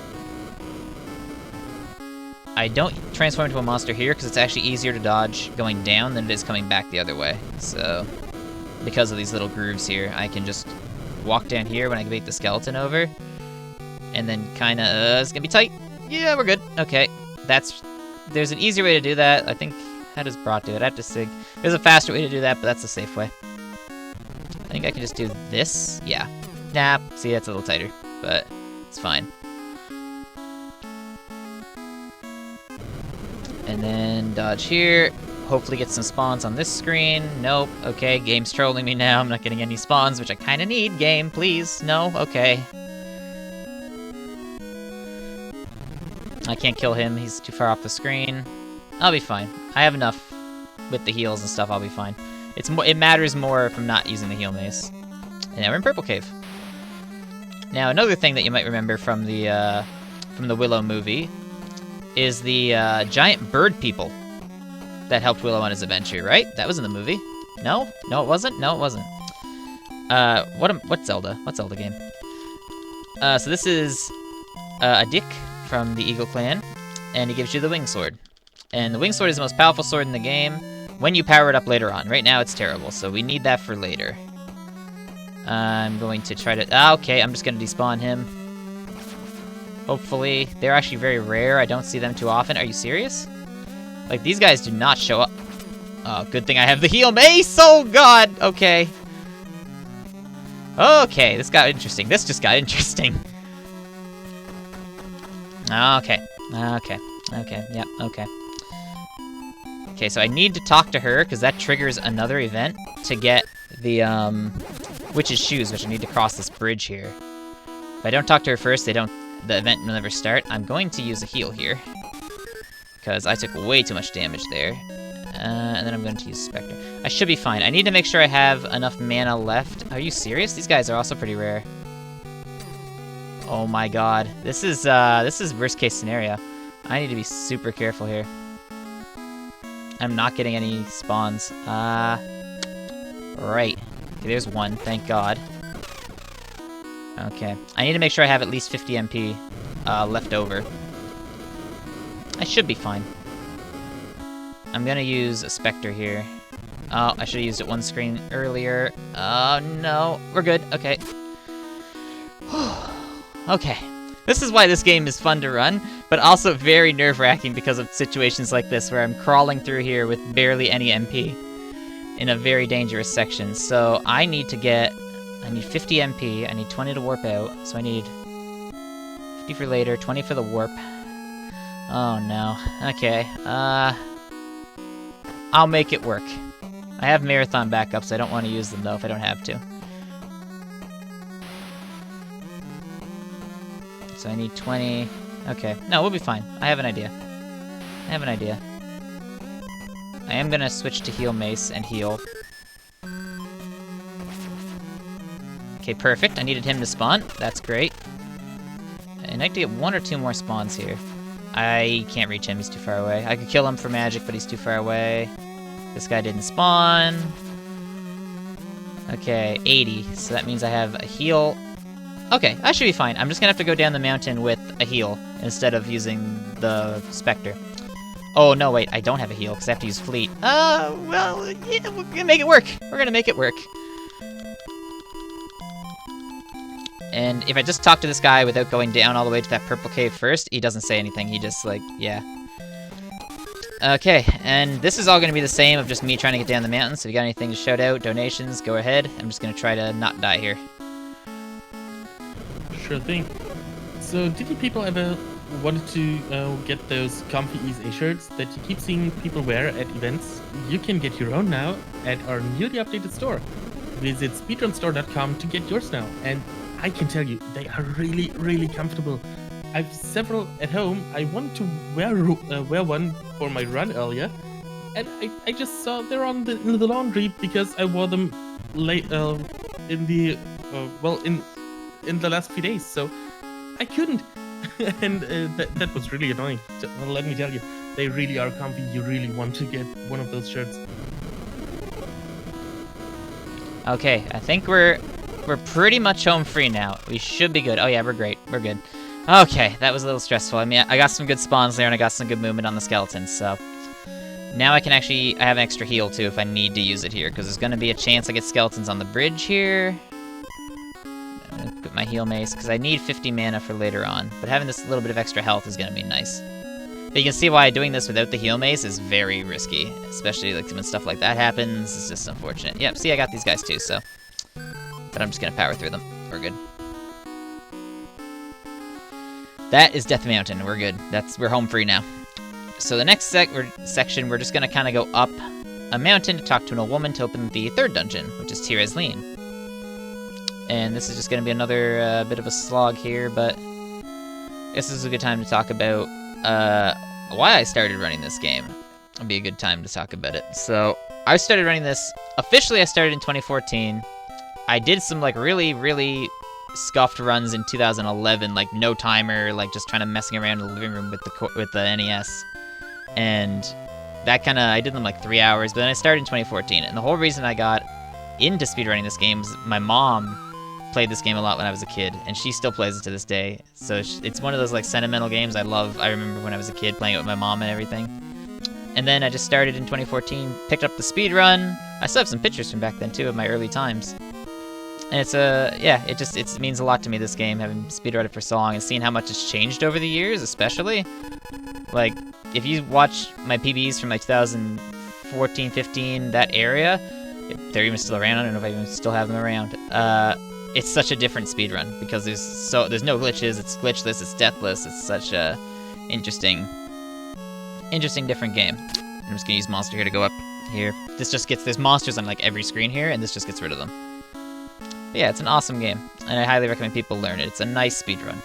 I don't transform into a monster here because it's actually easier to dodge going down than it is coming back the other way. So, because of these little grooves here, I can just walk down here when I bait the skeleton over. And then kinda, it's gonna be tight. Yeah, we're good. Okay, there's an easier way to do that. I think, how does Brat do it? I have to think. There's a faster way to do that, but that's the safe way. I think I can just do this. Yeah. Nah, see, that's a little tighter, but it's fine. And then dodge here. Hopefully get some spawns on this screen. Nope. Okay, game's trolling me now. I'm not getting any spawns, which I kind of need. Game, please. No? Okay. I can't kill him. He's too far off the screen. I'll be fine. I have enough with the heals and stuff. I'll be fine. It matters more if I'm not using the heal mace. And now we're in Purple Cave. Now, another thing that you might remember from the Willow movie is the giant bird people that helped Willow on his adventure, right? That was in the movie. No? No, it wasn't? No, it wasn't. What Zelda? What Zelda game? So this is a Dick from the Eagle Clan, and he gives you the Wing Sword. And the Wing Sword is the most powerful sword in the game when you power it up later on. Right now it's terrible, so we need that for later. I'm going to try to... okay, I'm just going to despawn him. Hopefully. They're actually very rare. I don't see them too often. Are you serious? Like, these guys do not show up. Oh, good thing I have the heal mace! Oh, God! Okay. Okay, this got interesting. This just got interesting. Okay. Okay. Okay. Yep. Okay. Okay, so I need to talk to her, because that triggers another event to get the, Witch's Shoes, which I need to cross this bridge here. If I don't talk to her first, the event will never start. I'm going to use a heal here, because I took way too much damage there. And then I'm going to use Spectre. I should be fine. I need to make sure I have enough mana left. Are you serious? These guys are also pretty rare. Oh my god. This is worst case scenario. I need to be super careful here. I'm not getting any spawns. Right. Okay, there's one, thank god. Okay. I need to make sure I have at least 50 MP left over. I should be fine. I'm gonna use a Spectre here. Oh, I should have used it one screen earlier. Oh, no. We're good. Okay. Okay. This is why this game is fun to run, but also very nerve-wracking because of situations like this where I'm crawling through here with barely any MP in a very dangerous section. So I need 50 MP, I need 20 to warp out, so I need 50 for later, 20 for the warp. Oh no. Okay, I'll make it work. I have marathon backups, I don't want to use them though if I don't have to. So I need 20. Okay. No, we'll be fine. I have an idea. I am gonna switch to heal mace and heal. Okay, perfect. I needed him to spawn. That's great. And I need to get 1 or 2 more spawns here. I can't reach him. He's too far away. I could kill him for magic, but he's too far away. This guy didn't spawn. Okay, 80. So that means I have a heal. Okay, I should be fine. I'm just gonna have to go down the mountain with a heal instead of using the Spectre. Oh, no, wait, I don't have a heal because I have to use Fleet. Well, yeah, we're gonna make it work. We're gonna make it work. And if I just talk to this guy without going down all the way to that purple cave first, he doesn't say anything. He just, like, yeah. Okay, and this is all going to be the same of just me trying to get down the mountain. So if you got anything to shout out, donations, go ahead. I'm just going to try to not die here. Sure thing. So, did you people ever wanted to get those comfy ESA shirts that you keep seeing people wear at events? You can get your own now at our newly updated store. Visit speedrunstore.com to get yours now. And I can tell you, they are really, really comfortable. I've several at home. I wanted to wear one for my run earlier, and I just saw they're in the laundry because I wore them late in the last few days. So I couldn't, and that was really annoying. Well, let me tell you, they really are comfy. You really want to get one of those shirts. Okay, I think we're pretty much home free now. We should be good. Oh yeah, we're great. We're good. Okay, that was a little stressful. I mean, I got some good spawns there, and I got some good movement on the skeletons, so... Now I have an extra heal, too, if I need to use it here, because there's going to be a chance I get skeletons on the bridge here. I'm going to put my heal mace, because I need 50 mana for later on, but having this little bit of extra health is going to be nice. But you can see why doing this without the heal mace is very risky, especially like when stuff like that happens. It's just unfortunate. Yep, see, I got these guys, too, so... But I'm just going to power through them. We're good. That is Death Mountain. We're good. We're home free now. So the next section, we're just gonna kind of go up a mountain to talk to an old woman to open the third dungeon, which is Tir Asleen. And this is just gonna be another bit of a slog here, but I guess this is a good time to talk about why I started running this game. It'd be a good time to talk about it. So I started running this officially. I started in 2014. I did some like really, really scuffed runs in 2011, like no timer, like just trying to messing around in the living room with the NES, and that kind of I did them like 3 hours. But then I started in 2014, and the whole reason I got into speedrunning this game is my mom played this game a lot when I was a kid, and she still plays it to this day. So it's one of those like sentimental games I love. I remember when I was a kid playing it with my mom and everything. And then I just started in 2014, picked up the speedrun. I still have some pictures from back then too of my early times. And it's it means a lot to me, this game, having speedrun it for so long and seeing how much it's changed over the years, especially. Like, if you watch my PBs from like 2014, 15, that area, if they're even still around, I don't know if I even still have them around, it's such a different speedrun, because there's no glitches, it's glitchless, it's deathless, it's such a interesting different game. I'm just gonna use monster here to go up here. There's monsters on like every screen here, and this just gets rid of them. But yeah, it's an awesome game, and I highly recommend people learn it. It's a nice speedrun.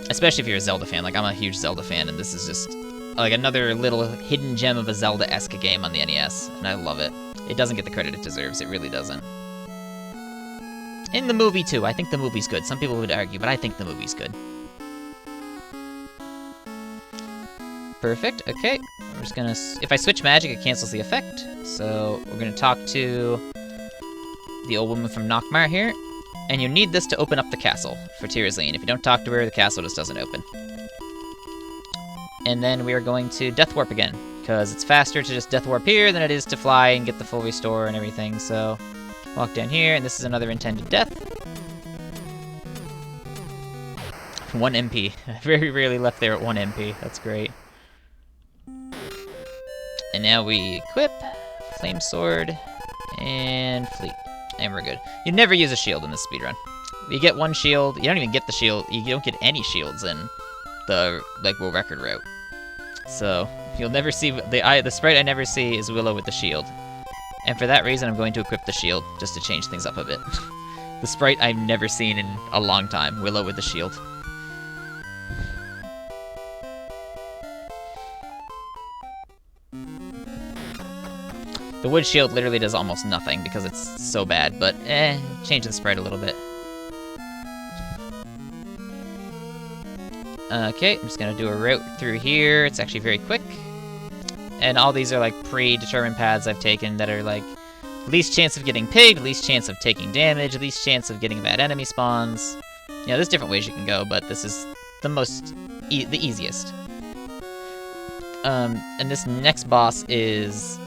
Especially if you're a Zelda fan. Like, I'm a huge Zelda fan, and this is just like another little hidden gem of a Zelda-esque game on the NES, and I love it. It doesn't get the credit it deserves, it really doesn't. In the movie, too. I think the movie's good. Some people would argue, but I think the movie's good. Perfect, okay. We're just gonna... If I switch magic, it cancels the effect. So, we're gonna talk to the old woman from Nockmaar here. And you need this to open up the castle for Tir Asleen. If you don't talk to her, the castle just doesn't open. And then we are going to Death Warp again, because it's faster to just Death Warp here than it is to fly and get the full restore and everything. So, walk down here, and this is another intended death. 1 MP. I very rarely left there at 1 MP. That's great. And now we equip Flame Sword and Fleet. And we're good. You never use a shield in this speedrun. You get 1 shield. You don't even get the shield. You don't get any shields in the world record route. So you'll never see the sprite I never see is Willow with the shield. And for that reason, I'm going to equip the shield just to change things up a bit. The sprite I've never seen in a long time. Willow with the shield. The wood shield literally does almost nothing because it's so bad, but change the sprite a little bit. Okay, I'm just gonna do a route through here. It's actually very quick. And all these are like predetermined paths I've taken that are like least chance of getting pigged, least chance of taking damage, least chance of getting bad enemy spawns. You know, there's different ways you can go, but this is the the easiest. And this next boss is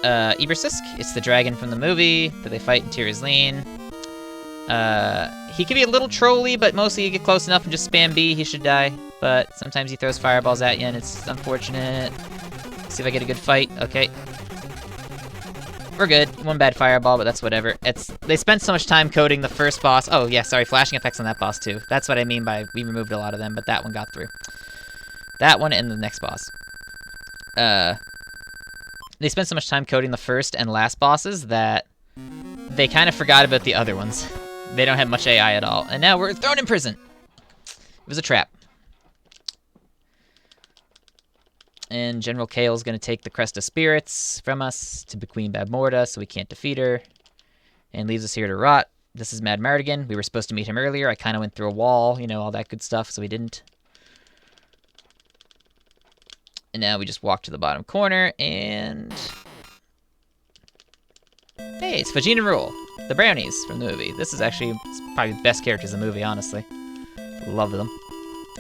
Ebersisk. It's the dragon from the movie that they fight in Tir Asleen. He can be a little trolly, but mostly you get close enough and just spam B, he should die. But sometimes he throws fireballs at you, and it's unfortunate. See if I get a good fight. Okay. We're good. One bad fireball, but that's whatever. They spent so much time coding the first boss. Oh, yeah, sorry, flashing effects on that boss, too. That's what I mean by we removed a lot of them, but that one got through. That one and the next boss. They spent so much time coding the first and last bosses that they kind of forgot about the other ones. They don't have much AI at all. And now we're thrown in prison. It was a trap. And General Kale's going to take the Crest of Spirits from us to Queen Babmorda, so we can't defeat her. And leaves us here to rot. This is Madmartigan. We were supposed to meet him earlier. I kind of went through a wall, you know, all that good stuff, so we didn't. And now we just walk to the bottom corner, and... Hey, it's Vegeta and Rule, the brownies from the movie. This is actually probably the best characters in the movie, honestly. Love them.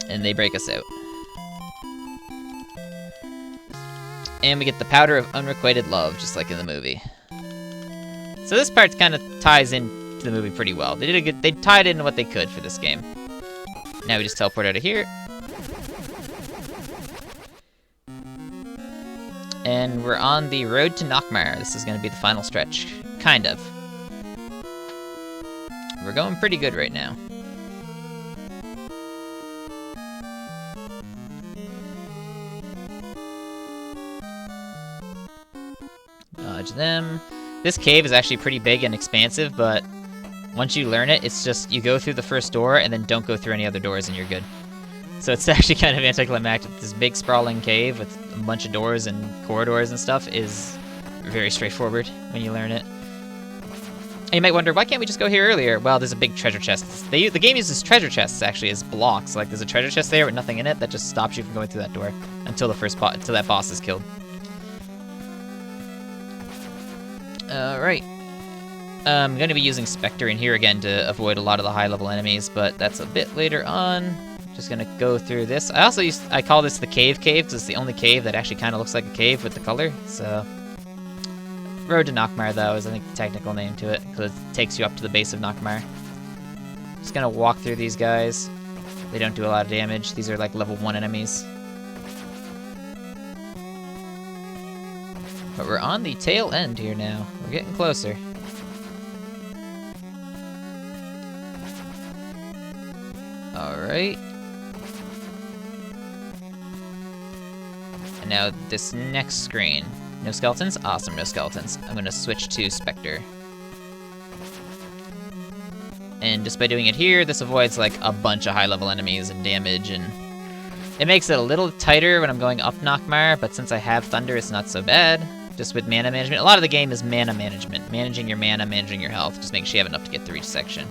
And they break us out. And we get the Powder of Unrequited Love, just like in the movie. So this part kind of ties into the movie pretty well. They tied in what they could for this game. Now we just teleport out of here. And we're on the road to Nockmaar. This is going to be the final stretch. Kind of. We're going pretty good right now. Dodge them. This cave is actually pretty big and expansive, but once you learn it, it's just you go through the first door and then don't go through any other doors and you're good. So it's actually kind of anticlimactic. This big sprawling cave with a bunch of doors and corridors and stuff is very straightforward when you learn it. And you might wonder, why can't we just go here earlier? Well, there's a big treasure chest. The game uses treasure chests actually as blocks. Like there's a treasure chest there with nothing in it that just stops you from going through that door until until that boss is killed. Alright. I'm going to be using Spectre in here again to avoid a lot of the high-level enemies, but that's a bit later on. Just going to go through this. I call this the cave because it's the only cave that actually kind of looks like a cave with the color. So, Road to Nockmaar, though, is I think the technical name to it, because it takes you up to the base of Nockmaar. Just going to walk through these guys. They don't do a lot of damage. These are like level 1 enemies. But we're on the tail end here now. We're getting closer. Alright. And now this next screen. No skeletons? Awesome, no skeletons. I'm gonna switch to Spectre. And just by doing it here, this avoids like a bunch of high-level enemies and damage, and it makes it a little tighter when I'm going up Nockmaar, but since I have Thunder, it's not so bad. Just with mana management. A lot of the game is mana management. Managing your mana, managing your health. Just make sure you have enough to get through each section.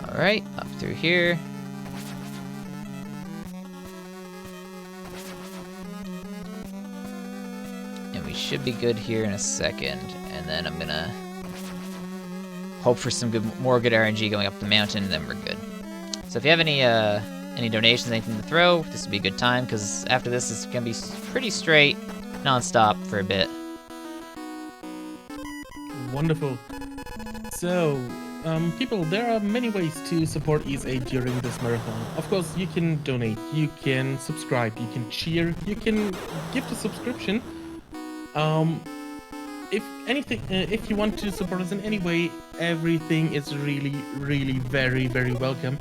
Alright, up through here. And we should be good here in a second. And then I'm gonna hope for some more good RNG going up the mountain, and then we're good. So if you have any donations, anything to throw, this would be a good time, because after this it's gonna be pretty straight, non-stop for a bit. Wonderful. So, people, there are many ways to support ESA during this marathon. Of course, you can donate, you can subscribe, you can cheer, you can gift a subscription. If anything, if you want to support us in any way, everything is really, really very, very welcome.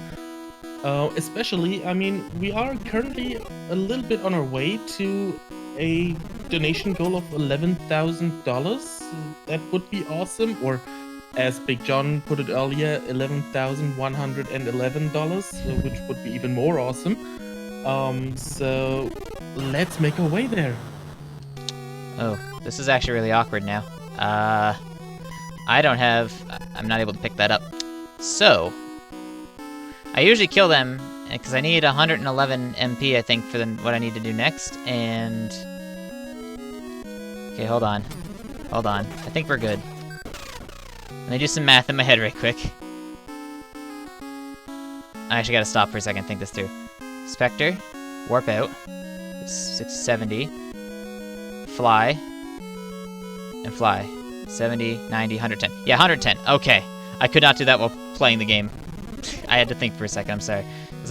Especially, I mean, we are currently a little bit on our way to a donation goal of $11,000. That would be awesome. Or, as Big John put it earlier, $11,111, which would be even more awesome. So let's make our way there. Oh, this is actually really awkward now. I'm not able to pick that up. So, I usually kill them, because I need 111 MP, I think, for what I need to do next, and... Okay, hold on. Hold on. I think we're good. Let me do some math in my head right quick. I actually gotta stop for a second and think this through. Spectre, warp out, 670, fly, and fly. 70, 90, 110. Yeah, 110. Okay. I could not do that while playing the game. I had to think for a second, I'm sorry. Because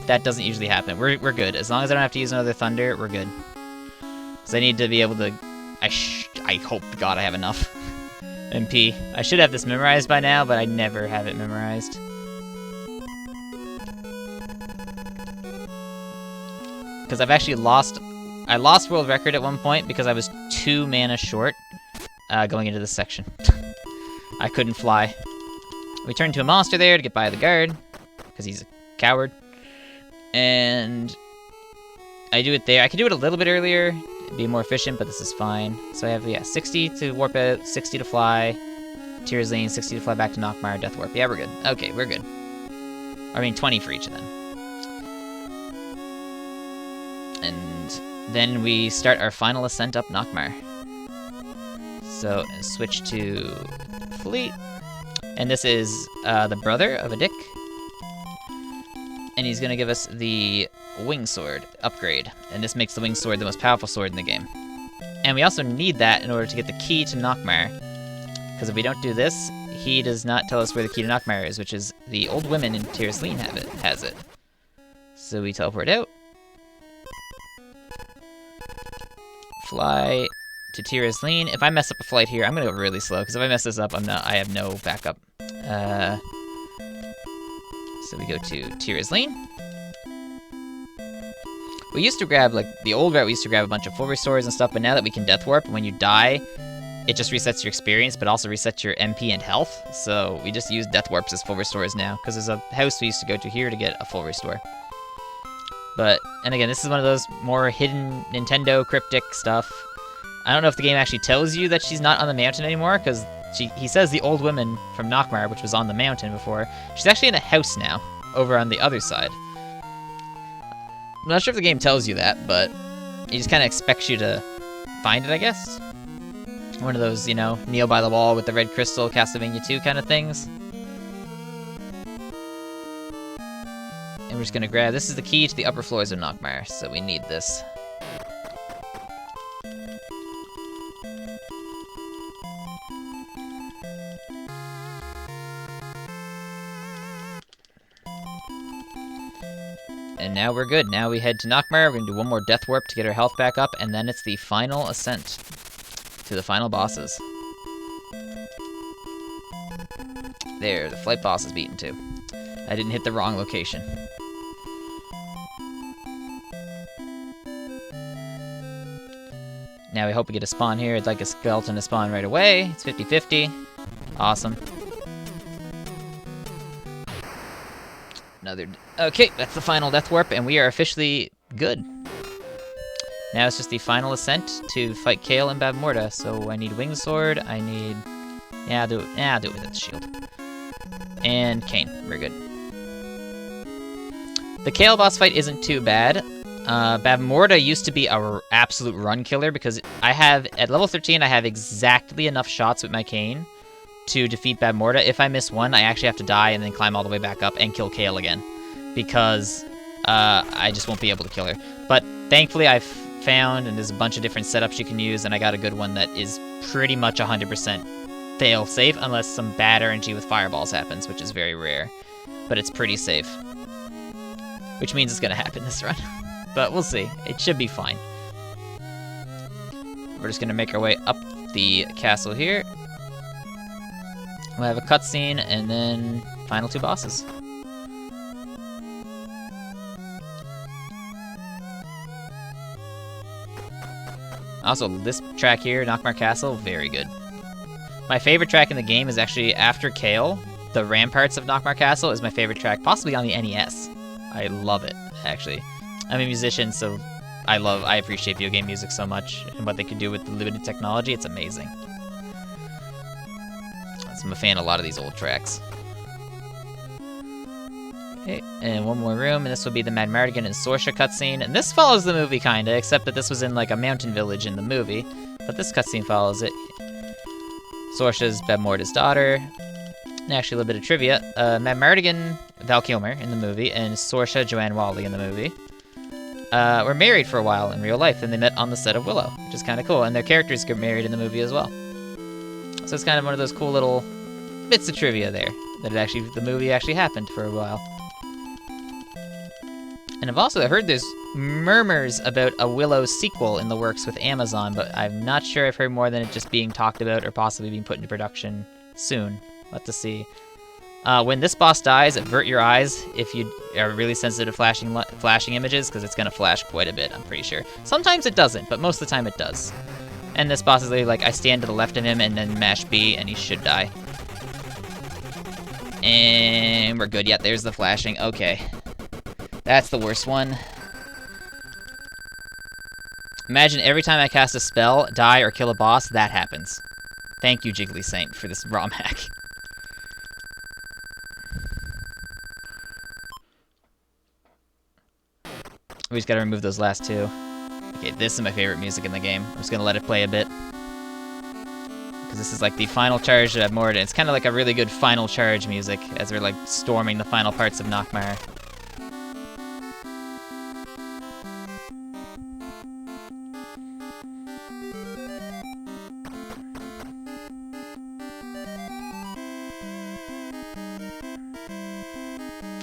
that doesn't usually happen. We're good. As long as I don't have to use another Thunder, we're good. Because I need to be able to... I hope to God I have enough. MP. I should have this memorized by now, but I never have it memorized. Because I've actually lost... I lost world record at one point because I was 2 mana short going into this section. I couldn't fly. We turned to a monster there to get by the guard, because he's a coward. And I do it there. I could do it a little bit earlier, be more efficient, but this is fine. So I have, yeah, 60 to warp out, 60 to fly, Tears Lane, 60 to fly back to Nockmaar, Death Warp. Yeah, we're good. Okay, we're good. I mean, 20 for each of them. And then we start our final ascent up Nockmaar. So, switch to Fleet. And this is the brother of a Dick. And he's going to give us the Wing Sword upgrade. And this makes the Wing Sword the most powerful sword in the game. And we also need that in order to get the key to Nockmaar. Because if we don't do this, he does not tell us where the key to Nockmaar is, which is the old women in Tears Lane has it. So we teleport out. Fly to Tears Lane. If I mess up a flight here, I'm going to go really slow, because if I mess this up, I have no backup. So we go to Tears Lane. We used to grab, like, the old route, we used to grab a bunch of full restores and stuff, but now that we can Death Warp, when you die, it just resets your experience, but also resets your MP and health. So we just use Death Warps as full restores now, because there's a house we used to go to here to get a full restore. But, and again, this is one of those more hidden Nintendo cryptic stuff. I don't know if the game actually tells you that she's not on the mountain anymore, because he says the old woman from Nockmaar, which was on the mountain before, she's actually in a house now, over on the other side. I'm not sure if the game tells you that, but he just kind of expects you to find it, I guess. One of those, you know, kneel by the wall with the red crystal, Castlevania 2 kind of things. And we're just gonna grab, this is the key to the upper floors of Nockmaar, so we need this. And now we're good. Now we head to Nockmaar. We're gonna do one more Death Warp to get our health back up, and then it's the final ascent to the final bosses. There, the flight boss is beaten too. I didn't hit the wrong location. Now we hope we get a spawn here. I'd like a skeleton to spawn right away. It's 50-50. Awesome. Okay, that's the final Death Warp, and we are officially good. Now it's just the final ascent to fight Kael and Bavmorda. So I need Wing Sword, I need... Yeah, I'll do it with the shield. And Kain, we're good. The Kael boss fight isn't too bad. Bavmorda used to be a absolute run killer, because at level 13, I have exactly enough shots with my Kain to defeat Bavmorda. If I miss one, I actually have to die and then climb all the way back up and kill Kael again, because I just won't be able to kill her. But thankfully I've found, and there's a bunch of different setups you can use, and I got a good one that is pretty much 100% fail safe, unless some bad RNG with fireballs happens, which is very rare. But it's pretty safe, which means it's gonna happen this run. But we'll see. It should be fine. We're just gonna make our way up the castle here. We'll have a cutscene, and then final 2 bosses. Also, this track here, Nockmaar Castle, very good. My favorite track in the game is actually after Kael. The Ramparts of Nockmaar Castle is my favorite track, possibly on the NES. I love it, actually. I'm a musician, so I appreciate video game music so much, and what they can do with the limited technology, it's amazing. So I'm a fan of a lot of these old tracks. Okay, and one more room, and this will be the Madmartigan and Sorsha cutscene. And this follows the movie, kinda, except that this was in, like, a mountain village in the movie. But this cutscene follows it. Sorsha's Bavmorda's daughter. And actually, a little bit of trivia. Madmartigan, Val Kilmer in the movie, and Sorsha, Joanne Whalley in the movie, were married for a while in real life, and they met on the set of Willow, which is kinda cool. And their characters get married in the movie as well. So it's kind of one of those cool little bits of trivia there, that the movie actually happened for a while. And I've also heard there's murmurs about a Willow sequel in the works with Amazon, but I'm not sure I've heard more than it just being talked about or possibly being put into production soon. We'll have to see. When this boss dies, avert your eyes if you are really sensitive to flashing images, because it's going to flash quite a bit, I'm pretty sure. Sometimes it doesn't, but most of the time it does. And this boss is literally like, I stand to the left of him and then mash B, and he should die. And we're good. Yeah, there's the flashing. Okay. That's the worst one. Imagine every time I cast a spell, die, or kill a boss, that happens. Thank you, Jiggly Saint, for this ROM hack. We just gotta remove those last two. Okay, this is my favorite music in the game. I'm just gonna let it play a bit. Because this is like the final charge of Mordin. It's kind of like a really good final charge music as we're like storming the final parts of Nockmaar.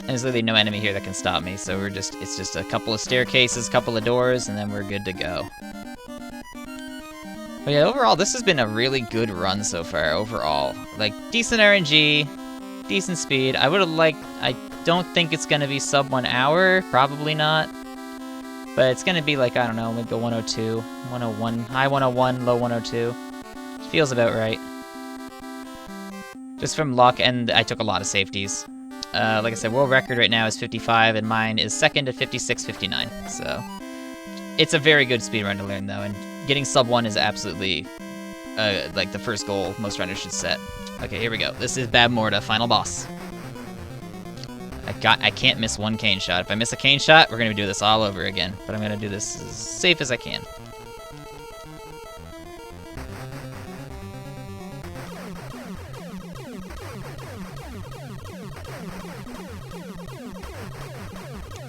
And there's literally no enemy here that can stop me, so it's just a couple of staircases, couple of doors, and then we're good to go. But yeah, overall, this has been a really good run so far, overall. Like, decent RNG, decent speed. I don't think it's gonna be sub 1 hour, probably not. But it's gonna be like, I don't know, maybe a 102, 101, high 101, low 102. Feels about right. Just from luck, and I took a lot of safeties. Like I said, world record right now is 55, and mine is second at 56.59. So it's a very good speedrun to learn, though, and getting sub 1 is absolutely like the first goal most runners should set. Okay, here we go. This is Bab Morda, final boss. I can't miss one cane shot. If I miss a cane shot, we're gonna do this all over again. But I'm gonna do this as safe as I can.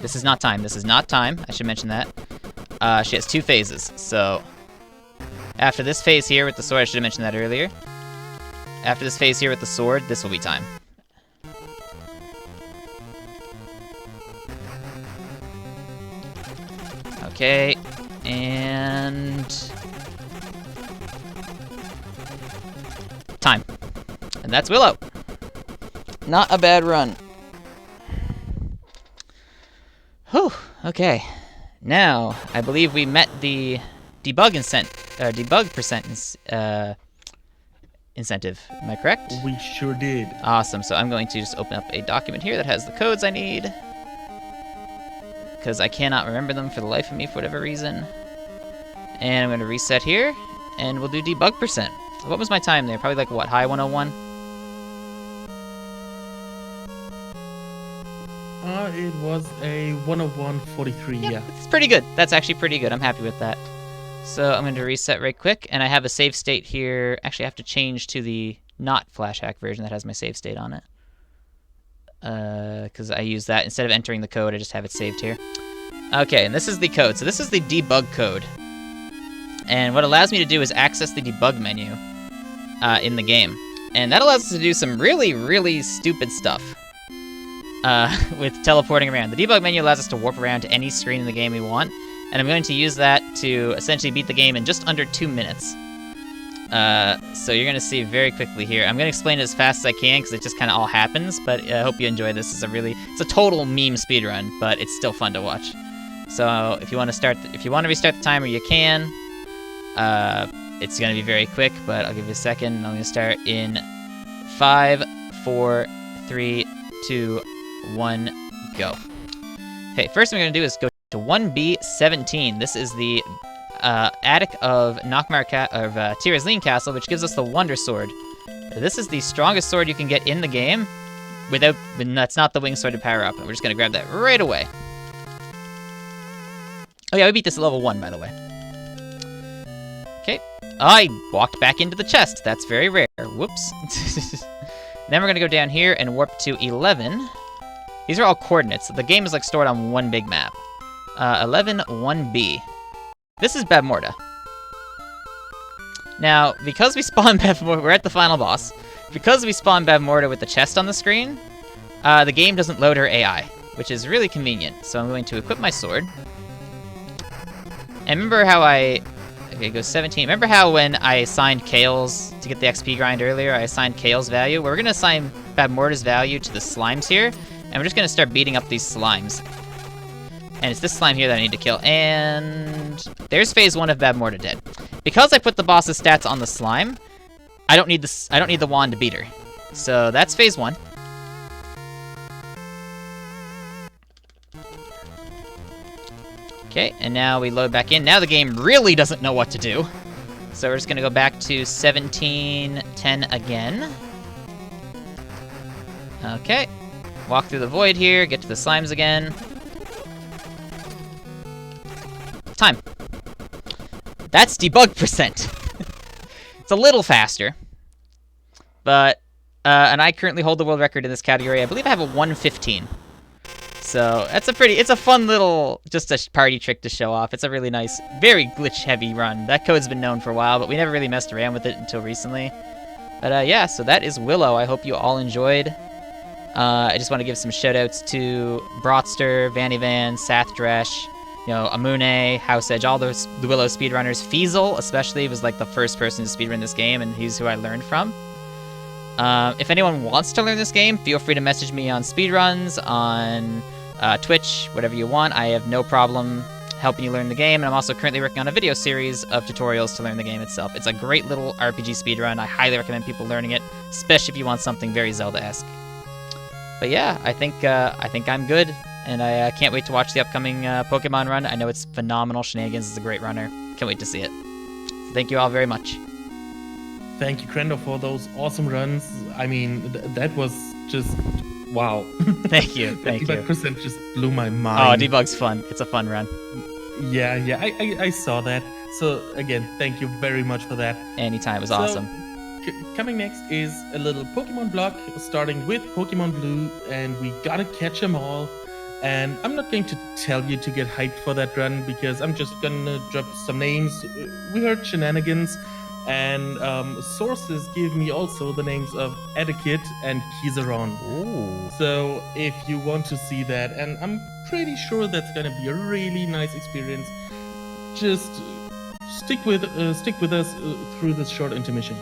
This is not time. This is not time. I should mention that. She has 2 phases. So after this phase here with the sword, I should have mentioned that earlier. After this phase here with the sword, this will be time. Okay, and time. And that's Willow. Not a bad run. Whew, okay. Now, I believe we met the debug percent incentive. Am I correct? We sure did. Awesome. So I'm going to just open up a document here that has the codes I need, because I cannot remember them for the life of me for whatever reason. And I'm going to reset here, and we'll do debug percent. What was my time there? Probably like, what, high 101? It was a 101.43, Yep, yeah. it's pretty good. That's actually pretty good. I'm happy with that. So I'm going to reset right quick, and I have a save state here. Actually, I have to change to the not flash hack version that has my save state on it. Because I use that. Instead of entering the code, I just have it saved here. Okay, and this is the code. So this is the debug code. And what it allows me to do is access the debug menu in the game. And that allows us to do some really, really stupid stuff. With teleporting around. The debug menu allows us to warp around to any screen in the game we want, and I'm going to use that to essentially beat the game in just under 2 minutes. So you're going to see very quickly here. I'm going to explain it as fast as I can because it just kind of all happens, but I hope you enjoy this. It's a total meme speedrun, but it's still fun to watch. So if you want to restart the timer, you can. It's going to be very quick, but I'll give you a second. I'm going to start in 5, 4, 3, 2, 1, go. Okay, first thing we're going to do is go to 1B17. This is the attic of Tirazleen Castle, which gives us the Wonder Sword. This is the strongest sword you can get in the game, that's not the Wing Sword to power up. And we're just going to grab that right away. Oh yeah, we beat this at level 1, by the way. Okay, I walked back into the chest. That's very rare. Whoops. Then we're going to go down here and warp to 11. These are all coordinates. The game is like stored on one big map. 11, 1B. This is Bab Morda. Now, because we spawned Bavmorda, we're at the final boss. Because we spawned Bavmorda with the chest on the screen, the game doesn't load her AI, which is really convenient. So I'm going to equip my sword. And remember how okay, it goes 17. Remember how when I assigned Kale's to get the XP grind earlier, I assigned Kale's value? Well, we're going to assign Bavmorda's value to the slimes here, and we're just going to start beating up these slimes. And it's this slime here that I need to kill. And there's phase 1 of Bavmorda dead. Because I put the boss's stats on the slime, I don't need the wand to beat her. So that's phase 1. Okay, and now we load back in. Now the game really doesn't know what to do. So we're just gonna go back to 17:10 again. Okay. Walk through the void here, get to the slimes again. Time. That's debug percent. It's a little faster. But, and I currently hold the world record in this category. I believe I have a 1:15. So, it's a fun little, just a party trick to show off. It's a really nice, very glitch-heavy run. That code's been known for a while, but we never really messed around with it until recently. But, yeah, so that is Willow. I hope you all enjoyed. I just want to give some shout-outs to Broadster, Vanivan, Sathdresh, Amune, House Edge, all the Willow speedrunners. Feasel, especially, was like the first person to speedrun this game, and he's who I learned from. If anyone wants to learn this game, feel free to message me on speedruns, on Twitch, whatever you want. I have no problem helping you learn the game, and I'm also currently working on a video series of tutorials to learn the game itself. It's a great little RPG speedrun. I highly recommend people learning it, especially if you want something very Zelda-esque. But yeah, I think I'm good, and I can't wait to watch the upcoming Pokemon run. I know it's phenomenal. Shenanigans is a great runner. Can't wait to see it. So thank you all very much. Thank you, Crendo, for those awesome runs. I mean, that was just wow. Thank you. Thank you. Percent just blew my mind. Oh, debug's fun. It's a fun run. Yeah, I saw that. So again, thank you very much for that. Anytime. It was awesome. Coming next is a little Pokemon block, starting with Pokemon Blue, and we gotta catch them all. And I'm not going to tell you to get hyped for that run, because I'm just gonna drop some names. We heard Shenanigans, and sources give me also the names of Etiquette and Kizaron. Ooh. So if you want to see that, and I'm pretty sure that's gonna be a really nice experience, just stick with us through this short intermission.